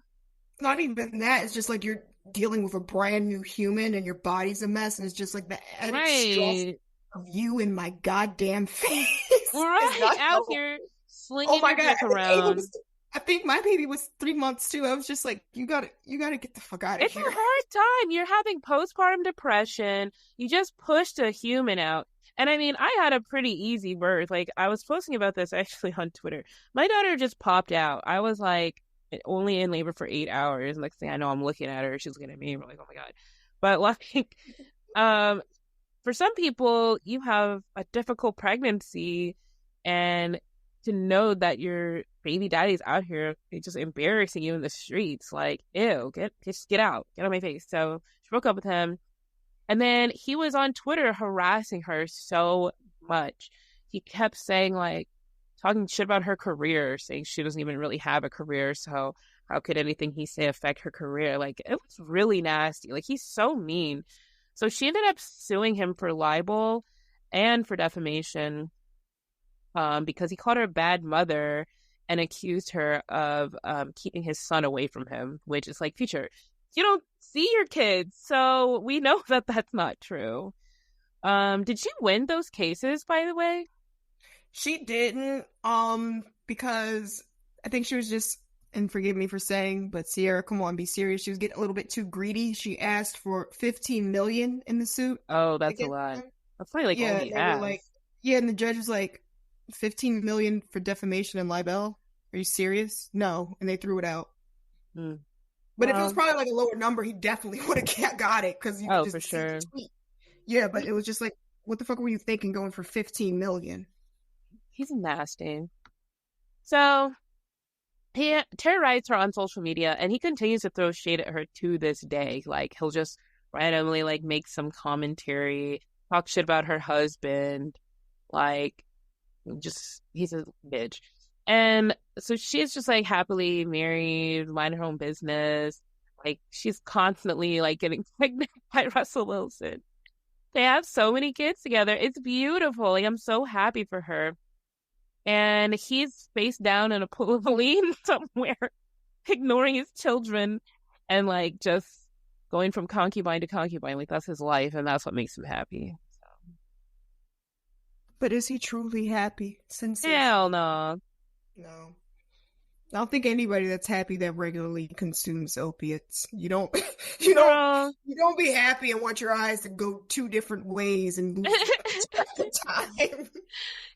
Not even that. It's just like you're dealing with a brand new human and your body's a mess, and it's just like the added stress Right. of you in my goddamn face is Right. not Out helpful. here Oh slinging my your god! dick around. I think my baby was 3 months too. I was just like, you gotta get the fuck out of It's a here. hard time. You're having postpartum depression. You just pushed a human out. And I mean, I had a pretty easy birth. Like, I was posting about this actually on Twitter. My daughter just popped out. I was like, only in labor for 8 hours. Next thing I know, I'm looking at her. She's looking at me. We're like, oh my God. But like, um, for some people, you have a difficult pregnancy, and to know that your baby daddy's out here just embarrassing you in the streets, like, ew, just get out, get out of my face. So she broke up with him, and then he was on Twitter harassing her so much. He kept saying, like, talking shit about her career, saying she doesn't even really have a career, so how could anything he say affect her career? Like, it was really nasty. Like, he's so mean. So she ended up suing him for libel and for defamation, because he called her a bad mother and accused her of keeping his son away from him, which is like, Future, you don't see your kids, so we know that that's not true. Did she win those cases, by the way? She didn't, because I think she was just, and forgive me for saying, but Sierra, come on, be serious. She was getting a little bit too greedy. She asked for 15 million in the suit Oh, that's a against lot. them. That's probably like all Yeah, he and they were has. like, yeah, and the judge was like, 15 million for defamation and libel. Are you serious? No, and they threw it out. Hmm. But if it was Well, probably like a lower number, he definitely would have got it because you could oh, for just see the sure. tweet. Yeah, but it was just like, what the fuck were you thinking going for 15 million? He's nasty. So he terrorized her on social media, and he continues to throw shade at her to this day. Like, he'll just randomly like make some commentary, talk shit about her husband, like, just, he's a bitch. And so she's just like happily married, minding her own business. Like, she's constantly like getting pregnant by Russell Wilson. They have so many kids together. It's beautiful. Like, I'm so happy for her. And he's face down in a pool of lean somewhere, ignoring his children and like just going from concubine to concubine. Like, that's his life, and that's what makes him happy. But is he truly happy? Hell Sensational. no. No. I don't think anybody that's happy that regularly consumes opiates. You don't you don't Girl. you don't be happy and want your eyes to go two different ways and lose track of time.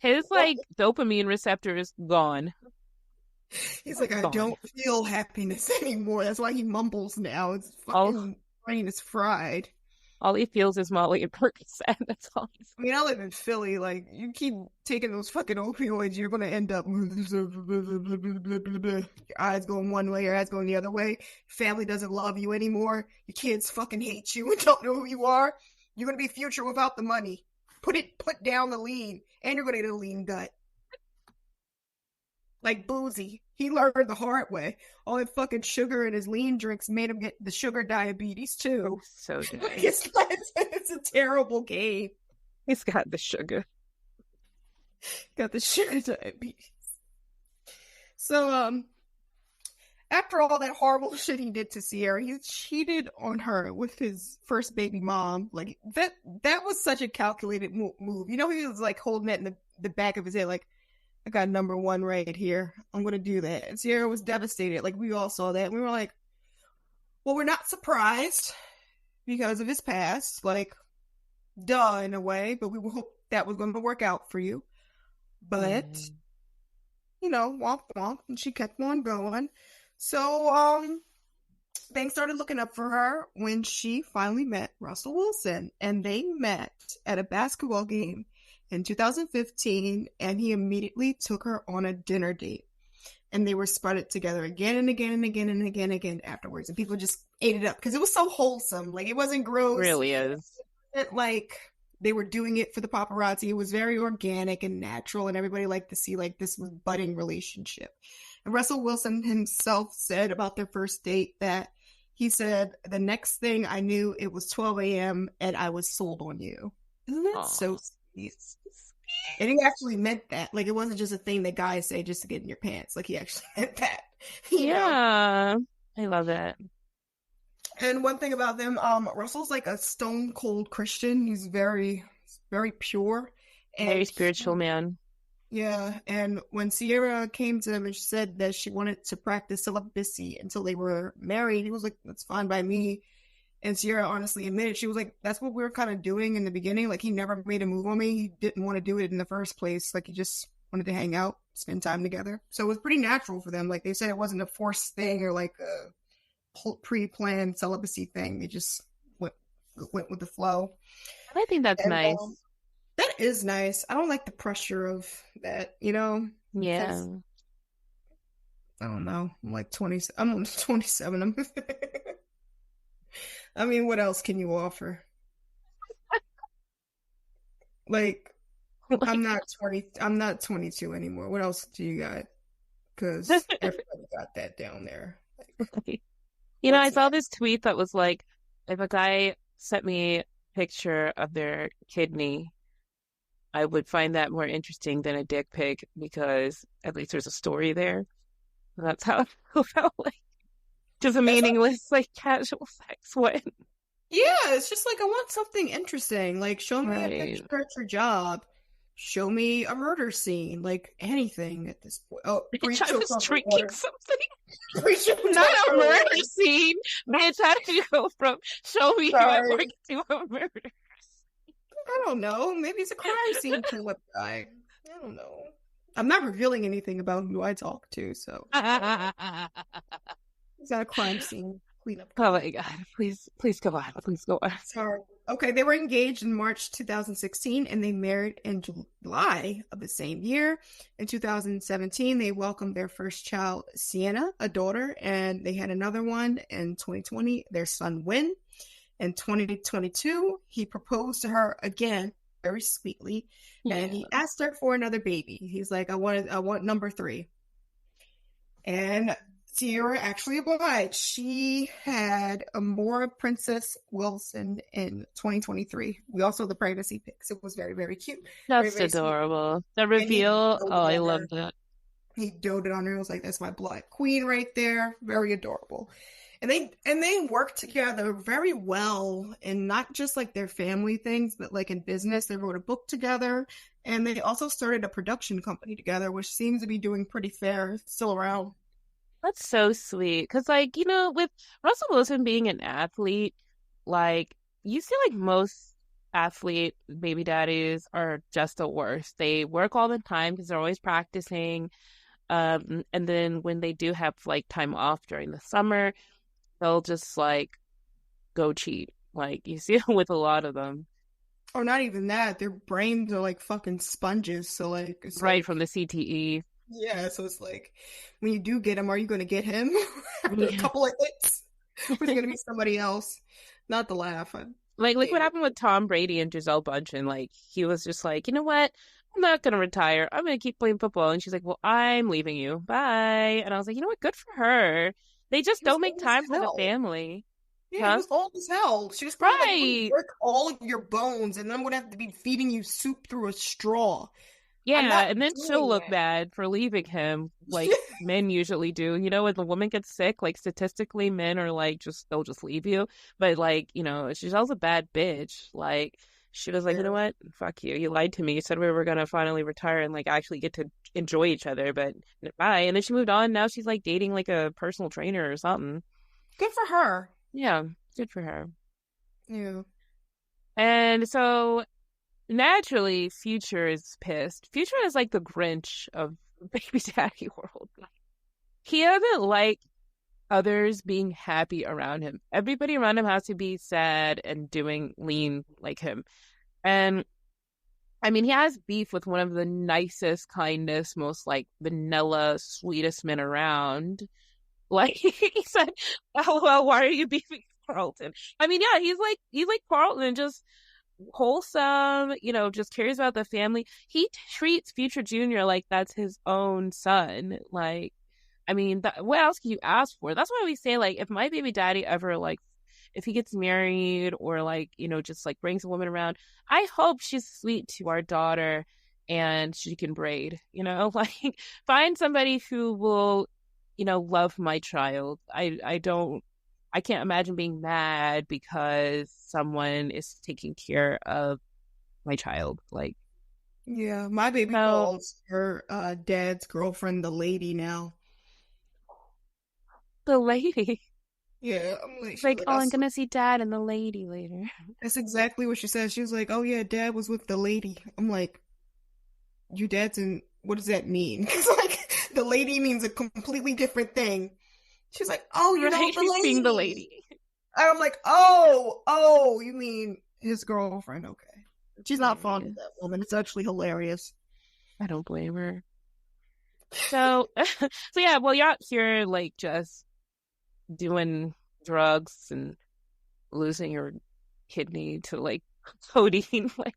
His like dopamine receptor is gone. He's like, I Gone. don't feel happiness anymore. That's why he mumbles now. His All fucking brain is fried. all he feels is Molly and Percocet. That's all he's. I mean, I live in Philly. Like, you keep taking those fucking opioids, you're gonna end up your eyes going one way, your eyes going the other way. Family doesn't love you anymore. Your kids fucking hate you and don't know who you are. You're gonna be Future without the money. Put down the lean, and you're gonna get a lean gut. Like Boozy, he learned the hard way. All that fucking sugar in his lean drinks made him get the sugar diabetes too. So good. It's a terrible game. He's got the sugar. Got the sugar diabetes. So, after all that horrible shit he did to Sierra, he cheated on her with his first baby mom. Like, that was such a calculated move. You know, he was like holding it in the back of his head, like, I got number one right here. I'm gonna do that. And Sierra was devastated. Like, we all saw that. And we were like, well, we're not surprised because of his past. Like, duh, in a way. But we hope that was going to work out for you. But, you know, womp womp. And she kept on going. So, things started looking up for her when she finally met Russell Wilson. And they met at a basketball game in 2015, and he immediately took her on a dinner date. And they were spread together again and again and again and again and again afterwards. And people just ate it up because it was so wholesome. Like, it wasn't gross. Really is. Like, they were doing it for the paparazzi. It was very organic and natural, and everybody liked to see like this budding relationship. And Russell Wilson himself said about their first date that he said, the next thing I knew, it was 12 a.m. and I was sold on you. Isn't that so sweet? And he actually meant that. Like, it wasn't just a thing that guys say just to get in your pants. Like, he actually meant that. Yeah. I love it. And one thing about them, Russell's like a stone cold Christian. He's very, very pure. And very spiritual man. Yeah, and when Sierra came to him and she said that she wanted to practice celibacy until they were married, he was like, that's fine by me. And Sierra honestly admitted, she was like, that's what we were kind of doing in the beginning. Like, he never made a move on me. He didn't want to do it in the first place. Like, he just wanted to hang out, spend time together. So it was pretty natural for them. Like, they said it wasn't a forced thing or like a pre-planned celibacy thing. They just went with the flow. I think that's nice. That is nice. I don't like the pressure of that, you know? Yeah. I don't know. I'm like 20. I'm 27. I mean, what else can you offer? Like, I'm not 20. I'm not 22 anymore. What else do you got? Because everybody got that down there. Like, you know, I saw this tweet that was like, if a guy sent me a picture of their kidney, I would find that more interesting than a dick pic because at least there's a story there. And that's how it felt like. Just a meaningless, like, casual sex one. Yeah, it's just like, I want something interesting. Like, show me a picture at your job. Show me a murder scene. Like, anything at this point. Oh, Bitch, I was drinking something. Not a murder scene. Bitch, how did you go from show me you at work to a murder scene? I don't know. Maybe it's a crime scene clip guy. I don't know. I'm not revealing anything about who I talk to, so. It's not a crime scene cleanup. Oh my God. Please go on. Please go on. Sorry. Okay, they were engaged in March 2016 and they married in July of the same year. In 2017, they welcomed their first child, Sienna, a daughter, and they had another one in 2020, their son, Win. In 2022, he proposed to her again, very sweetly, and he asked her for another baby. He's like, I want number 3. And Sierra actually obliged. She had Amora Princess Wilson in 2023. We also had the pregnancy pics. It was very, very cute. That's very adorable. Sweet. The reveal. Oh, I love that. He doted on her. It was like, that's my black queen right there. Very adorable. And they worked together very well in not just like their family things, but like in business. They wrote a book together, and they also started a production company together, which seems to be doing pretty fair, still around. That's so sweet. Because, like, you know, with Russell Wilson being an athlete, like, you see, like, most athlete baby daddies are just the worst. They work all the time because they're always practicing. And then when they do have, like, time off during the summer, they'll just, like, go cheat. Like, you see it with a lot of them. Or not even that. Their brains are, like, fucking sponges. So, like... It's right, like... from the CTE. Yeah, so it's like, when you do get him, are you going to get him after a couple of hits? Or is it going to be somebody else? Not the laugh. Like, look what happened with Tom Brady and Gisele Bündchen. Like, he was just like, you know what? I'm not going to retire. I'm going to keep playing football. And she's like, well, I'm leaving you. Bye. And I was like, you know what? Good for her. They just don't make time for the family. Yeah, it was old as hell. She was probably like, work all of your bones, and then I'm going to have to be feeding you soup through a straw. Yeah, and then she'll look bad for leaving him, like men usually do. You know, when the woman gets sick, like statistically, men are like, they'll just leave you. But like, you know, Giselle's a bad bitch. Like, she was like, you know what? Fuck you. You lied to me. You said we were going to finally retire and like actually get to enjoy each other, but bye. And then she moved on. Now she's like dating like a personal trainer or something. Good for her. Yeah, good for her. Yeah. And so naturally, Future is pissed. Future is like the Grinch of baby daddy world. He doesn't like others being happy around him. Everybody around him has to be sad and doing lean like him. And I mean, he has beef with one of the nicest, kindest, most like vanilla, sweetest men around. Like he said, "LOL, why are you beefing Carlton?" I mean, yeah, he's like Carlton, just wholesome, just cares about the family. He treats Future Junior like that's his own son. Like, I mean, what else can you ask for? That's why we say, like, if my baby daddy ever, like, if he gets married or, like, just, like, brings a woman around, I hope she's sweet to our daughter and she can braid, like, find somebody who will, love my child. I can't imagine being mad because someone is taking care of my child. Like, Yeah, my baby so calls her dad's girlfriend the lady now. the lady, Yeah, I'm like, it's she was like, like, oh, I'm gonna see dad and the lady later. that's exactly what she said. She was like, oh yeah, dad was with the lady. I'm like, your dad's in, what does that mean? Because like the lady means a completely different thing. She's like, oh, Right? the He's being the lady. lady. I'm like, oh, you mean his girlfriend? Okay. She's not fond of Hilarious. that woman. It's actually hilarious. I don't blame her. So, so yeah, well, you're out here like just doing drugs and losing your kidney to like codeine. Like,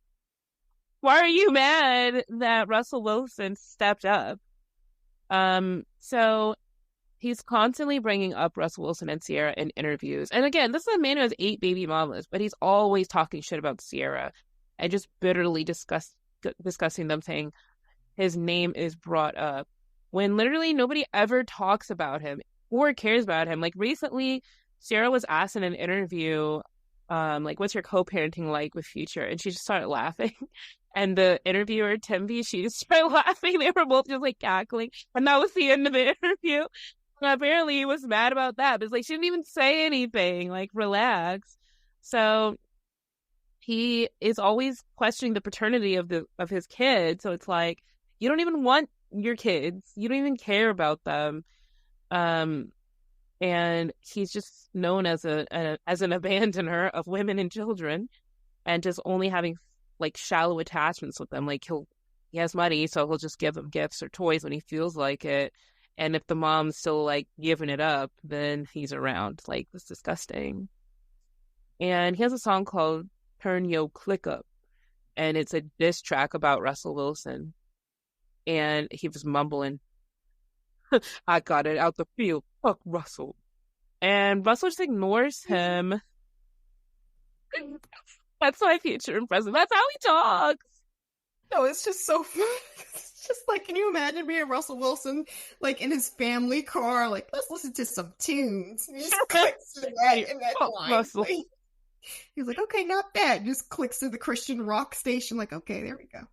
why are you mad that Russell Wilson stepped up? So he's constantly bringing up Russell Wilson and Sierra in interviews. And again, this is a man who has 8 baby mamas, but he's always talking shit about Sierra and just bitterly discussing them, saying his name is brought up when literally nobody ever talks about him or cares about him. Like recently, Sarah was asked in an interview, like, what's your co-parenting like with Future? And she just started laughing. And the interviewer, Timby, she just started laughing. They were both just like cackling. And that was the end of the interview. And apparently he was mad about that. But it's like she didn't even say anything. Like, relax. So he is always questioning the paternity of his kids. So it's like, you don't even want your kids. You don't even care about them. Um, and he's just known as as an abandoner of women and children, and just only having like shallow attachments with them. Like he has money, so he'll just give them gifts or toys when he feels like it. And if the mom's still like giving it up, then he's around. Like, it's disgusting. And he has a song called "Turn Yo Click Up," and it's a diss track about Russell Wilson. And he was mumbling, "I got it out the field. Fuck Russell." And Russell just ignores him. That's my future and present. That's how he talks. No, it's just so fun. It's just like, can you imagine being Russell Wilson, like in his family car, like, let's listen to some tunes. He just clicks to that in that Fuck line. Russell. Like, he's like, okay, not bad. Just clicks to the Christian rock station, like, okay, there we go.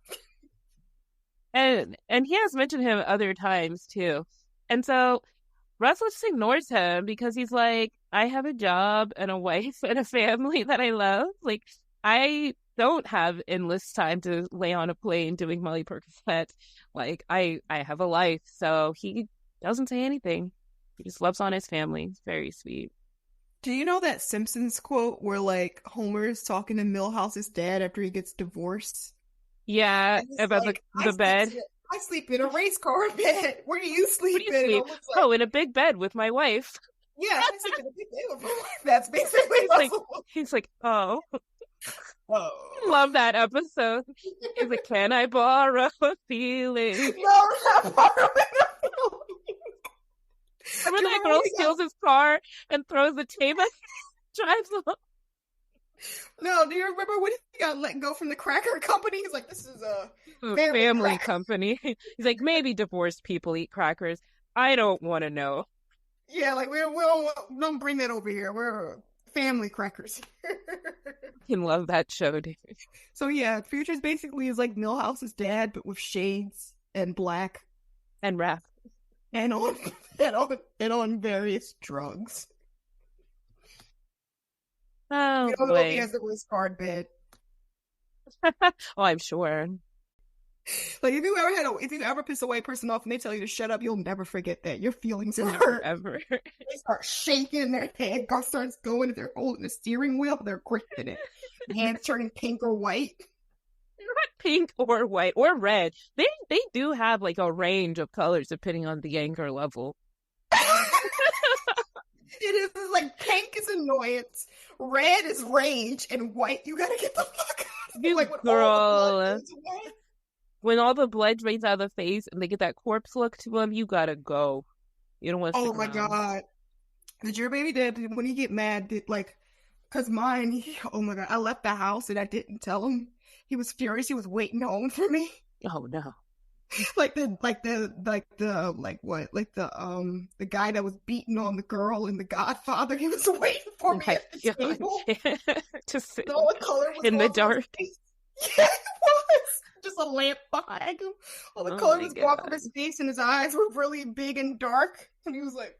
And he has mentioned him other times too. And so Russell just ignores him because he's like, I have a job and a wife and a family that I love. Like, I don't have endless time to lay on a plane doing Molly Percocets. Like, I have a life. So he doesn't say anything. He just loves on his family. It's very sweet. Do you know that Simpsons quote where like Homer's talking to Milhouse's dad after he gets divorced? Yeah, And he's about like, the bed. I sleep in a race car bed. Where do you Where sleep do you in? And sleep? Homer's like, Oh, in a big bed with my wife. yeah, I sleep in a big bed with my wife. That's basically He's like, Russell. he's like, oh. Oh. Love that episode. He's like, can I borrow a feeling? No, not borrowing a feeling. Remember that girl steals his car and throws the tape at drives off? No, do you remember when he got let go from the cracker company? He's like, this is a family company. He's like, maybe divorced people eat crackers. I don't want to know. Yeah, like we don't bring that over here. We're family crackers. You can love that show, dude. So yeah, Futures basically is like Milhouse's dad, but with shades and black and rap and on on various drugs. Oh, you know, boy. he has the worst card bed. Oh, I'm sure. Like if you ever piss a white person off and they tell you to shut up, you'll never forget that. Your feelings are hurt. Ever. They start shaking, their head starts going, if they're holding the steering wheel, they're gripping it. Hands turning pink or white. pink or white or red. They do have like a range of colors depending on the anger level. It is like pink is annoyance, red is rage, and white you gotta get the fuck out. You Like when all the blood girl, goes away. when all the blood drains out of the face and they get that corpse look to them, you gotta go. You don't want to Oh stick my around. god. Did your baby dad when he get mad did like cause mine oh my god, I left the house and I didn't tell him. He was furious, he was waiting home for me. Oh no. The guy that was beating on the girl in The Godfather, he was waiting for Oh me my at the table. God. Just And all the color was in the going from his dark. face. Yeah, it was. Just a lamp behind him. All the Oh color my was going from God. his face and his eyes were really big and dark. And he was like,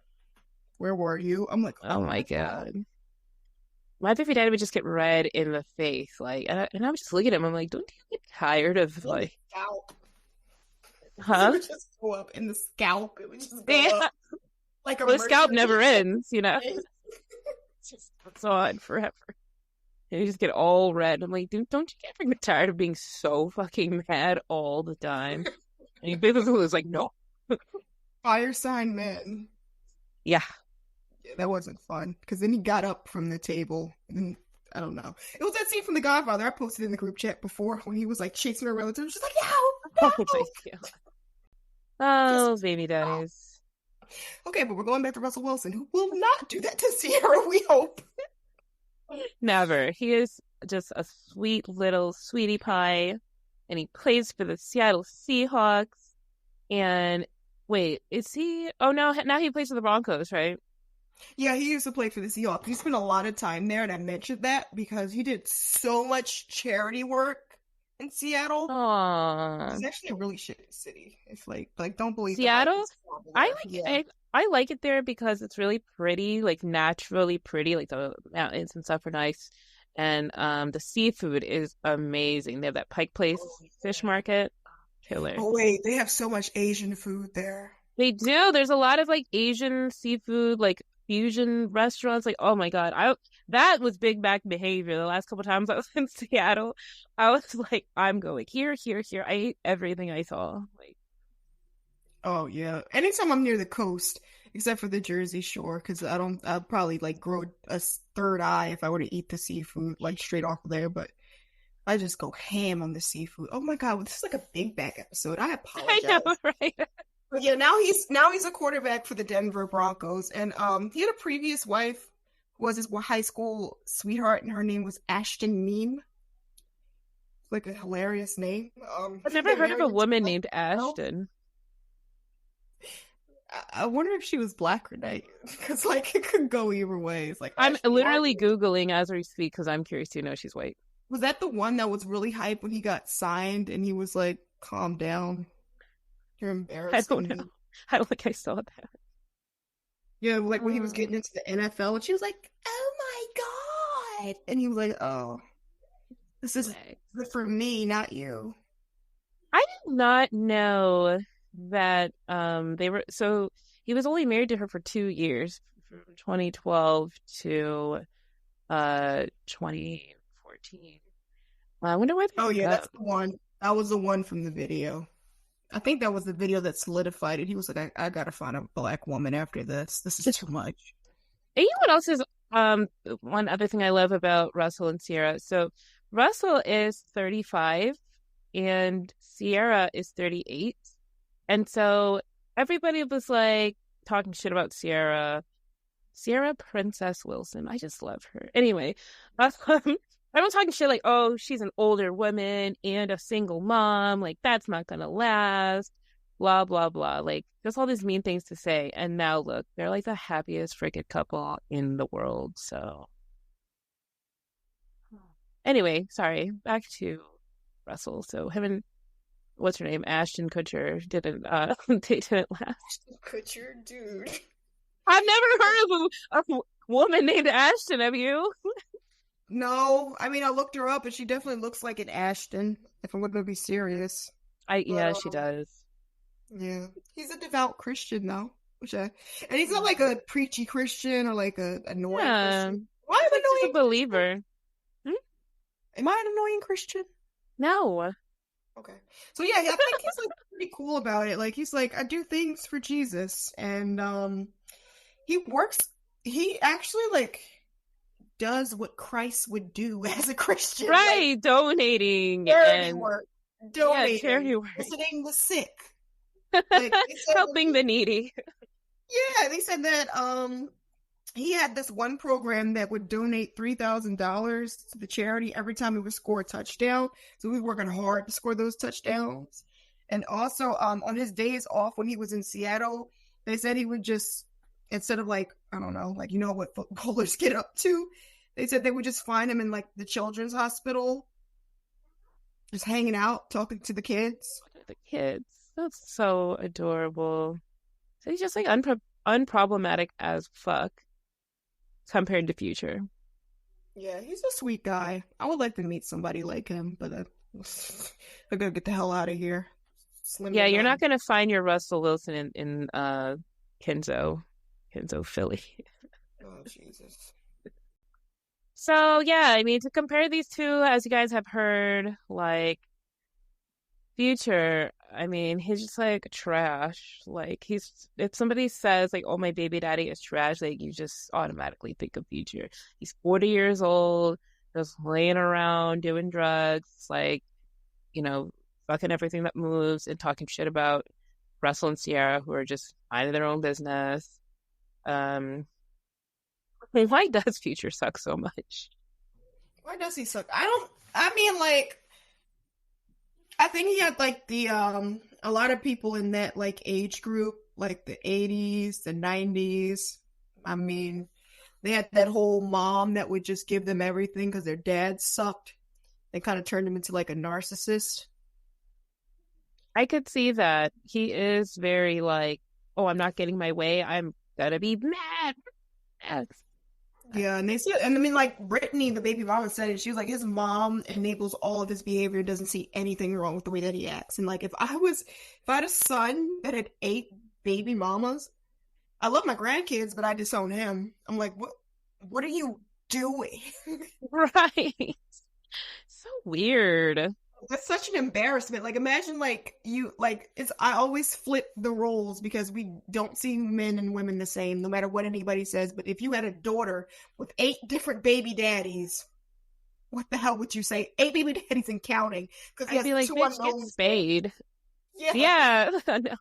where were you? I'm like, Oh my God. My baby daddy would just get red in the face, like, and I would just look at him. I'm like, don't you get tired of in the like, scalp. It huh? would just go up in the scalp. It would just go Yeah. up like a Well, the scalp mercury never ship. ends, you know. It's just it's on forever. And you just get all red. I'm like, dude, don't you get freaking tired of being so fucking mad all the time? And he basically was like, no. Fire sign man. Yeah. Yeah, that wasn't fun because then he got up from the table and I don't know. It was that scene from The Godfather. I posted in the group chat before when he was like chasing her relatives. She's like, Oh no, my no. God. Oh, Just baby daddies. okay, but we're going back to Russell Wilson, who will not do that to Sierra. We hope. Never. He is just a sweet little sweetie pie, and he plays for the Seattle Seahawks. And wait, is he? Oh no, now he plays for the Broncos, right? Yeah, he used to play for the Seahawks. He spent a lot of time there, and I mentioned that because he did so much charity work in Seattle. Aw, It's actually a really shitty city. It's like don't believe the hype. Seattle. It's horrible I there. like Yeah. I like it there because it's really pretty, like naturally pretty, like the mountains and stuff are nice. And the seafood is amazing. They have that Pike Place Oh, fish yeah. market. Killer. Oh wait, they have so much Asian food there. They do. There's a lot of like Asian seafood, like fusion restaurants. Like, oh my God. I that was Big Mac behavior the last couple times I was in Seattle. I was like, I'm going here, here, here. I ate everything I saw. Like, Oh yeah. Anytime I'm near the coast, except for the Jersey Shore, because I'd probably like grow a third eye if I were to eat the seafood like straight off of there. But I just go ham on the seafood. Oh my God, this is like a Big Mac episode. I I know, apologize. right? But yeah, now he's a quarterback for the Denver Broncos, and he had a previous wife who was his high school sweetheart, and her name was Ashton Meme. It's like a hilarious name. I've They never heard of married a in woman named 2012. Ashton. I wonder if she was black or white, because like it could go either way. It's like I'm Ashton literally Martin. Googling as we speak because I'm curious to know she's white. Was that the one that was really hype when he got signed, and he was like, "Calm down, you're I embarrassing don't know. me." I don't think I saw that. Yeah, like when he was Um, getting into the NFL, and she was like, "Oh my God," and he was like, "Oh, this is Black. good for me, not you." I did not know that they were so he was only married to her for 2 years from 2012 to 2014. I wonder where they Oh broke yeah, that's up. the one. That was the one from the video. I think that was the video that solidified it. He was like, I gotta find a black woman after this. This is too much." And you know what else is one other thing I love about Russell and Sierra? So Russell is 35 and Sierra is 38. And so everybody was like talking shit about Sierra Princess Wilson. I just love her. Anyway, everyone's talking shit like, oh, she's an older woman and a single mom. Like, that's not gonna last. Blah, blah, blah. Like, just all these mean things to say. And now look, they're like the happiest freaking couple in the world. So, anyway, sorry, back to Russell. So, him and what's her name? Ashton Kutcher didn't, they didn't last. Kutcher, dude. I've never heard of a woman named Ashton. Have you? No, I mean I looked her up and she definitely looks like an Ashton. If I'm gonna be serious, Yeah, but she does. yeah, he's a devout Christian though, and he's not like a preachy Christian or like a annoying Yeah, Christian. Am I she's an like just a annoying Christian? believer. Hmm? Am I an annoying Christian? No, Okay. So yeah, I think he's like pretty cool about it. Like he's like, I do things for Jesus, and he works. He actually like does what Christ would do as a Christian, like Right, donating charity and work, yeah, donating, charity work, visiting the sick. Like they said when helping he, the needy. yeah, they said that he had this one program that would donate $3,000 to the charity every time he would score a touchdown. So he was working hard to score those touchdowns. And also, on his days off when he was in Seattle, they said he would just, instead of like, I don't know, like, you know what footballers get up to, they said they would just find him in like the children's hospital, just hanging out, talking to the kids. The kids. That's so adorable. So he's just like unproblematic as fuck compared to Future. Yeah, he's a sweet guy. I would like to meet somebody like him, but I gotta get the hell out of here. Slim Yeah, to you're none. not gonna find your Russell Wilson in Kenzo, Philly. Oh, Jesus. So yeah, I mean to compare these two, as you guys have heard, like Future, I mean, he's just like trash. Like he's if somebody says like, "Oh, my baby daddy is trash," like you just automatically think of Future. He's 40 years old, just laying around doing drugs, like, fucking everything that moves and talking shit about Russell and Sierra, who are just minding their own business. Um, why does Future suck so much? Why does he suck? I mean, like, I think he had like the a lot of people in that like age group, like the 80s, the 90s. I mean, they had that whole mom that would just give them everything because their dad sucked. They kind of turned him into like a narcissist. I could see that. He is very like, oh, I'm not getting my way. I'm gonna be mad. Yes. Yeah, and they see it. And I mean, like Brittany, the baby mama said it. She was like, his mom enables all of his behavior, doesn't see anything wrong with the way that he acts. And like, if I had a son that had 8 baby mamas, I love my grandkids, but I disown him. I'm like, what are you doing? Right. So weird. That's such an embarrassment. Like, imagine like you like it's. I always flip the roles because we don't see men and women the same, no matter what anybody says. But if you had a daughter with 8 different baby daddies, what the hell would you say? 8 baby daddies and counting, because he I'd has be like, two bitch, get unknowns. spayed. Yeah, Yeah. No.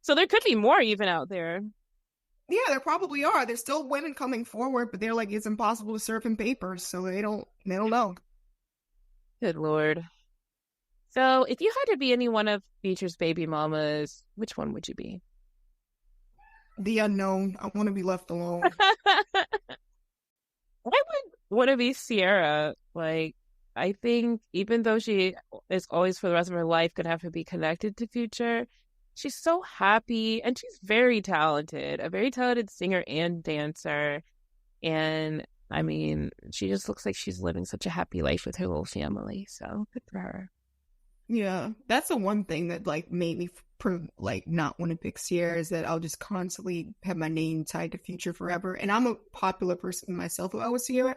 So there could be more even out there. yeah, there probably are. There's still women coming forward, but they're like, it's impossible to serve in papers, so they don't know. Good Lord. So if you had to be any one of Beecher's baby mamas, which one would you be? The unknown. I want to be left alone. I would want to be Sierra. Like, I think even though she is always for the rest of her life gonna have to be connected to Future, she's so happy and she's very talented, a very talented singer and dancer. And I mean, she just looks like she's living such a happy life with her little family. So good for her. Yeah, that's the one thing that like made me like not want to pick Sierra, is that I'll just constantly have my name tied to Future forever. And I'm a popular person myself. If I was Sierra,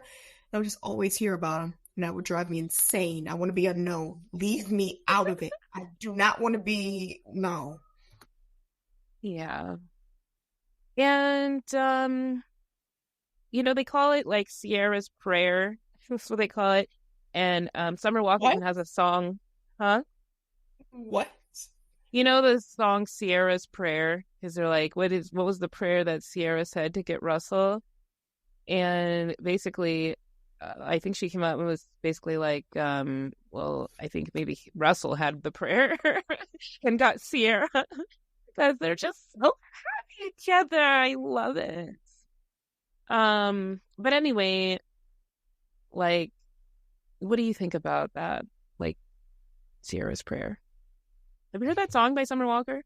I would just always hear about him, and that would drive me insane. I want to be unknown. Leave me out of it. I do not want to be no. Yeah. And they call it like Sierra's prayer. That's what they call it. And Summer Walker What? even has a song, huh? What? You know the song Sierra's Prayer? Because they're like, what was the prayer that Sierra said to get Russell? And basically, I think she came out and was basically like, well, I think maybe Russell had the prayer and got Sierra because they're just so happy together. I love it. But anyway, like, what do you think about that? Like, Sierra's Prayer. Have you heard that song by Summer Walker?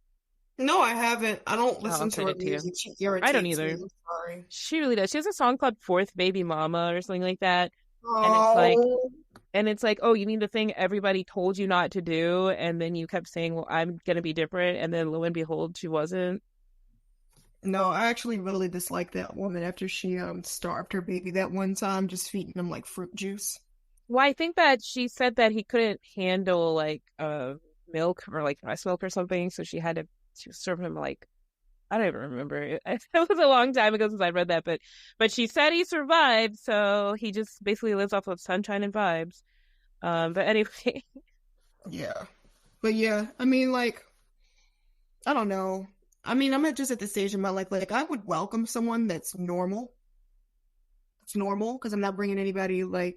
No, I haven't. I don't Oh, I'll listen to send her it to you. music. She I don't irritates me. either. I'm sorry. She really does. She has a song called Fourth Baby Mama or something like that. And Oh. it's like, oh, you mean the thing everybody told you not to do, and then you kept saying, well, I'm gonna be different, and then lo and behold, she wasn't. No, I actually really dislike that woman after she starved her baby that one time, just feeding him like fruit juice. Well, I think that she said that he couldn't handle like milk or like breast milk or something, so she serve him like I don't even remember. It was a long time ago since I read that, but she said he survived, so he just basically lives off of sunshine and vibes. But anyway, Yeah. But yeah, I mean, like, I don't know. I mean, I'm just at the stage in my life, like, I would welcome someone that's normal. It's normal because I'm not bringing anybody, like,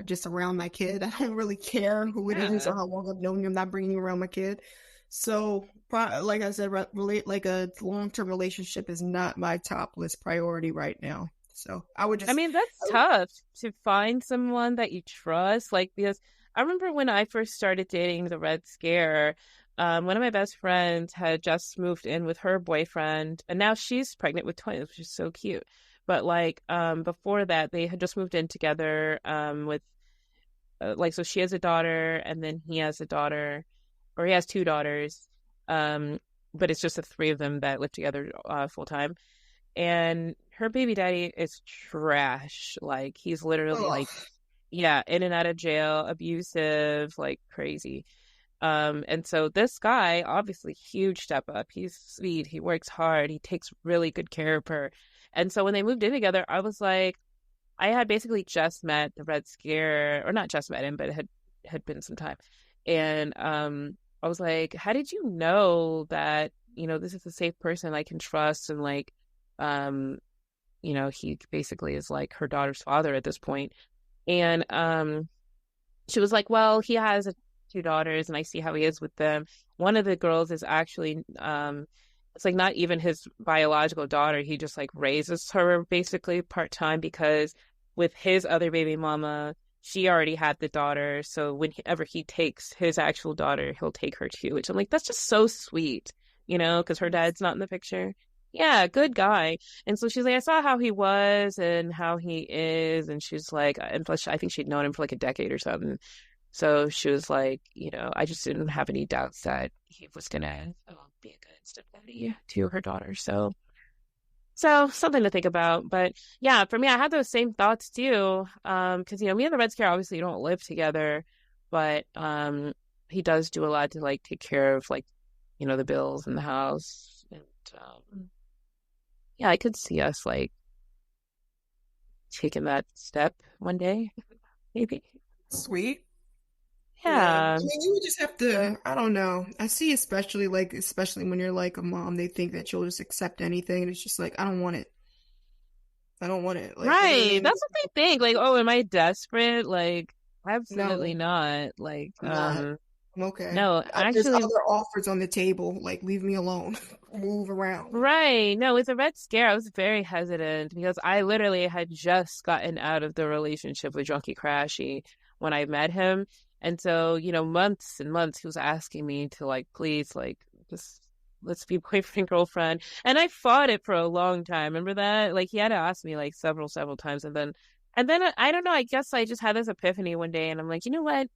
just around my kid. I don't really care who it is yeah. or how long I've known you. I'm not bringing you around my kid. So, like I said, relate like a long-term relationship is not my top list priority right now. So, I mean, that's tough to find someone that you trust. Like, because I remember when I first started dating the Red Scare, one of my best friends had just moved in with her boyfriend, and now she's pregnant with twins, which is so cute. But like, before that, they had just moved in together, with like, so she has a daughter, and then he has a daughter, or he has two daughters. Um, but it's just the three of them that live together full time, and her baby daddy is trash. Like he's literally ugh. like, yeah, in and out of jail, abusive, like crazy. And so this guy, obviously huge step up. He's sweet, he works hard, he takes really good care of her. And so when they moved in together, I was like, I had basically just met the Red Scare, or not just met him, but it had been some time. And I was like, how did you know that, this is a safe person I can trust, and like um he basically is like her daughter's father at this point. And she was like, well, he has two daughters, and I see how he is with them. One of the girls is actually it's like not even his biological daughter. He just like raises her basically part-time, because with his other baby mama, she already had the daughter. So whenever he takes his actual daughter, he'll take her too, which I'm like, that's just so sweet, because her dad's not in the picture. Yeah, good guy. And so she's like, I saw how he was and how he is. And she's like, and plus, I think she'd known him for like a decade or something. So she was like, I just didn't have any doubts that he was gonna be a good stepdaddy to her daughter. So something to think about. But yeah, for me, I had those same thoughts too. Because me and the Red Scare obviously don't live together, but he does do a lot to like take care of like, the bills in the house. And yeah, I could see us like taking that step one day, maybe. Sweet. Yeah. I Yeah. mean, you would just have to, I don't know. I see especially when you're like a mom, they think that you'll just accept anything. And it's just like, I don't want it. I don't want it. Like, you know what I Right. mean? That's what they think. Like, oh, am I desperate? Like, absolutely No, not. Like, I'm not. I'm okay. no, There's actually, other offers on the table. Like, leave me alone. Move around. right. No, with the Red Scare, I was very hesitant because I literally had just gotten out of the relationship with Junkie Crashy when I met him. And so, months and months, he was asking me to like, please, like, just let's be boyfriend, girlfriend. And I fought it for a long time. Remember that? Like, he had to ask me like several times. And then I don't know, I guess I just had this epiphany one day, and I'm like, you know what?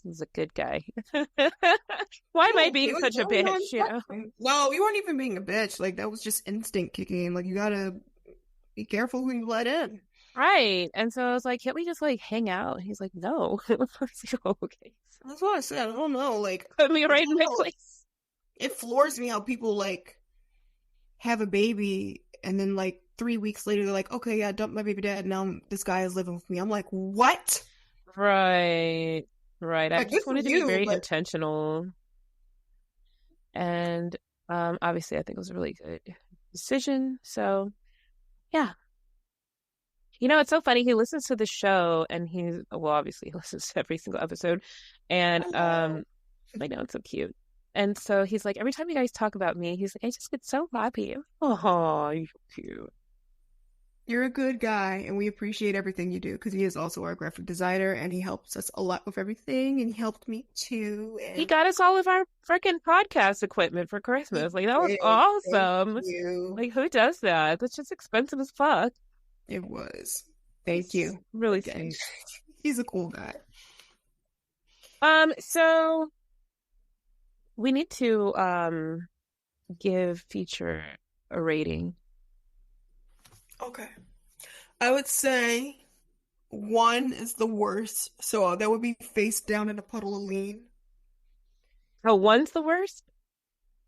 This is a good guy. Why am I No, being such a bitch, no, you weren't even being a bitch. Like, that was just instinct kicking in. Like, you gotta be careful who you let in. Right. And so I was like, can't we just like hang out? And he's like, no. I was like, oh, okay. That's what I said. I don't know. Like, Put me I right in don't my know. place. It floors me how people like have a baby and then like 3 weeks later they're like, okay, yeah, I dumped my baby dad. Now this guy is living with me. I'm like, what? Right. Right. I Like, good just for wanted to be you, very but intentional. And obviously I think it was a really good decision. So yeah. It's so funny. He listens to the show, and well, obviously he listens to every single episode. And oh, I know it's so cute. And so he's like, every time you guys talk about me, he's like, I just get so happy. Oh, you're so cute. you're a good guy, and we appreciate everything you do because he is also our graphic designer, and he helps us a lot with everything, and he helped me too. He And got us all of our freaking podcast equipment for he Christmas. Like, that was did. Thank awesome. you. Like, who does that? That's just expensive as fuck. It was. Thank It's you really again. sweet. He's a cool guy. So we need to give Feature a rating. Okay. I would say one is the worst. So that would be face down in a puddle of lean. Oh, one's the worst?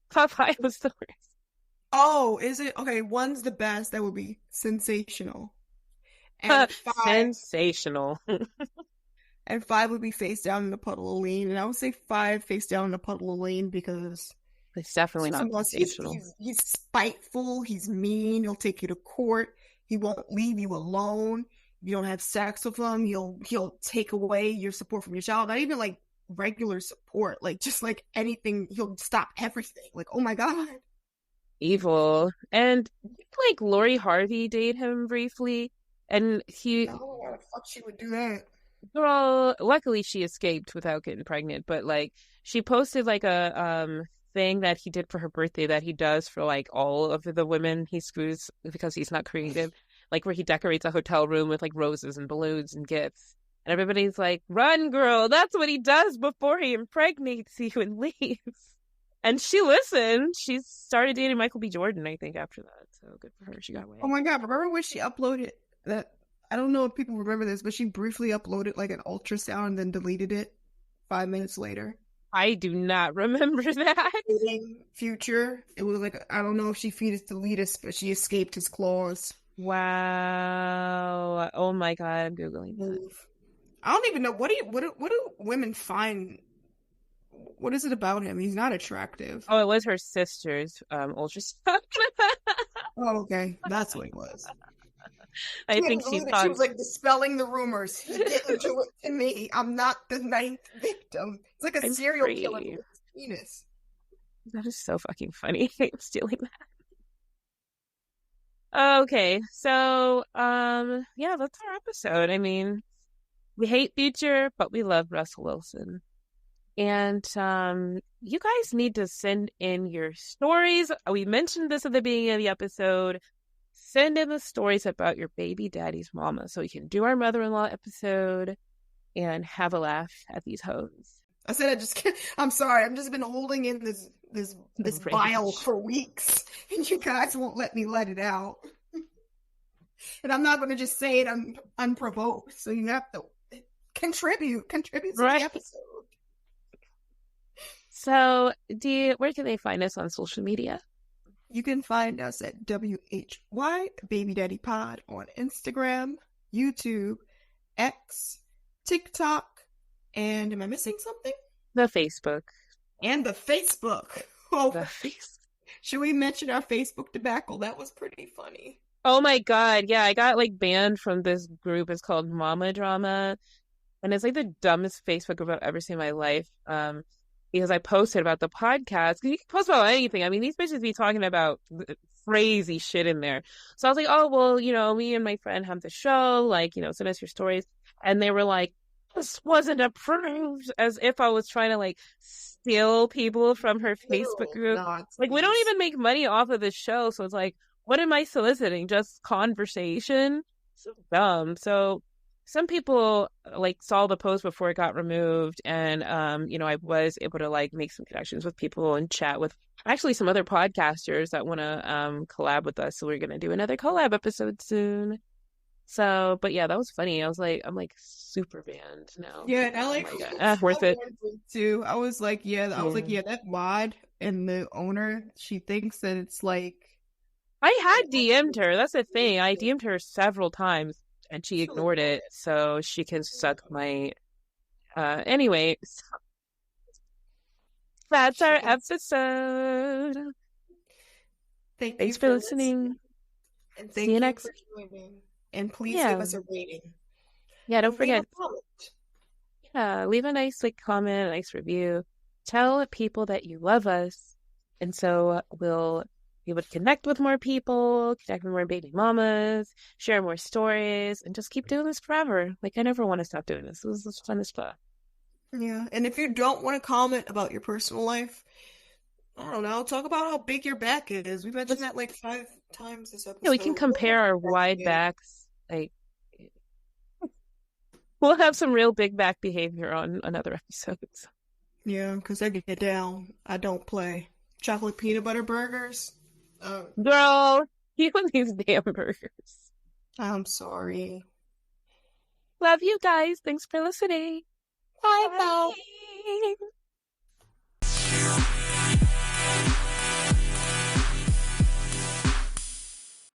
Top five was the worst. Oh, is it? Okay, one's the best. That would be sensational. And five Sensational. and five would be face down in a puddle of lean. And I would say five face down in a puddle of lean because It's definitely not Susan Moss, he's, sensational. he's he's spiteful, he's mean, he'll take you to court, he won't leave you alone. If you don't have sex with him, he'll take away your support from your child. Not even like regular support, like just like anything, he'll stop everything. Like, oh my God. Evil. And like Lori Harvey date him briefly, and he No, why the fuck she would do that? girl, luckily she escaped without getting pregnant, but like she posted like a thing that he did for her birthday that he does for like all of the women he screws because he's not creative, like where he decorates a hotel room with like roses and balloons and gifts. And everybody's like, "Run, girl, that's what he does before he impregnates you and leaves." And she listened. She started dating Michael B. Jordan, I think, after that. So good for her. She got Oh away. my God, remember when she uploaded that? I don't know if people remember this, but she briefly uploaded like an ultrasound and then deleted it 5 minutes later. I do not remember that. Future. It was like I don't know if she fetus deleted, but she escaped his claws. Wow. Oh my God, I'm Googling that. Move. I don't even know what do women find? What is it about him? He's not attractive. Oh, it was her sister's ultrasound. Oh, okay, that's what it was. I She think couldn't she believe it. She thought was like dispelling the rumors. He didn't do it to me. I'm not the ninth victim. It's like a I'm serial killer free. with his penis. That is so fucking funny. I'm stealing that. Okay, so yeah, that's our episode. I mean, we hate Future, but we love Russell Wilson. And you guys need to send in your stories. We mentioned this at the beginning of the episode. Send in the stories about your baby daddy's mama so we can do our mother-in-law episode and have a laugh at these hoes. I said I just can't. I'm sorry. I've just been holding in this bile Rage. for weeks, and you guys won't let me let it out. And I'm not going to just say it unprovoked. So you have to contribute to Right. the episode. So, where can they find us on social media? You can find us at WHY Baby Daddy Pod on Instagram, YouTube, X, TikTok, and am I missing something? The Facebook. And the Facebook. Oh, The face. should we mention our Facebook debacle? That was pretty funny. Oh my God. Yeah, I got like banned from this group. It's called Mama Drama. And it's like the dumbest Facebook group I've ever seen in my life. Because I posted about the podcast. Because you can post about anything. I mean, these bitches be talking about crazy shit in there. So I was like, oh, well, me and my friend have the show. Like, send us your stories. And they were like, this wasn't approved. As if I was trying to like steal people from her Facebook group. Like, we don't even make money off of this show. So it's like, what am I soliciting? Just conversation? So dumb. So some people like saw the post before it got removed, and I was able to like make some connections with people and chat with actually some other podcasters that want to collab with us. So we're gonna do another collab episode soon. So, but yeah, that was funny. I'm like super banned now. Yeah, and I like Worth it. too. I was like, yeah, that mod and the owner, she thinks that it's like I had DM'd her. That's the thing. I DM'd her several times and she ignored it, so she can suck my anyway. That's our episode. Thanks for listening. And See you next. for joining. And please give us a rating. Yeah, don't And leave forget. a comment. Yeah, leave a nice like comment, a nice review. Tell people that you love us, and so we'll be able to connect with more people, connect with more baby mamas, share more stories, and just keep doing this forever. Like I never want to stop doing this. This is fun as fuck. Yeah, and if you don't want to comment about your personal life, I don't know, talk about how big your back is. We mentioned that like 5 times this episode. Yeah, we can compare our wide backs. Like we'll have some real big back behavior on another episodes. Yeah, because I get down. I don't play. Chocolate peanut butter burgers. Girl, you and these damn burgers. I'm sorry. Love you guys. Thanks for listening. Bye. Bye.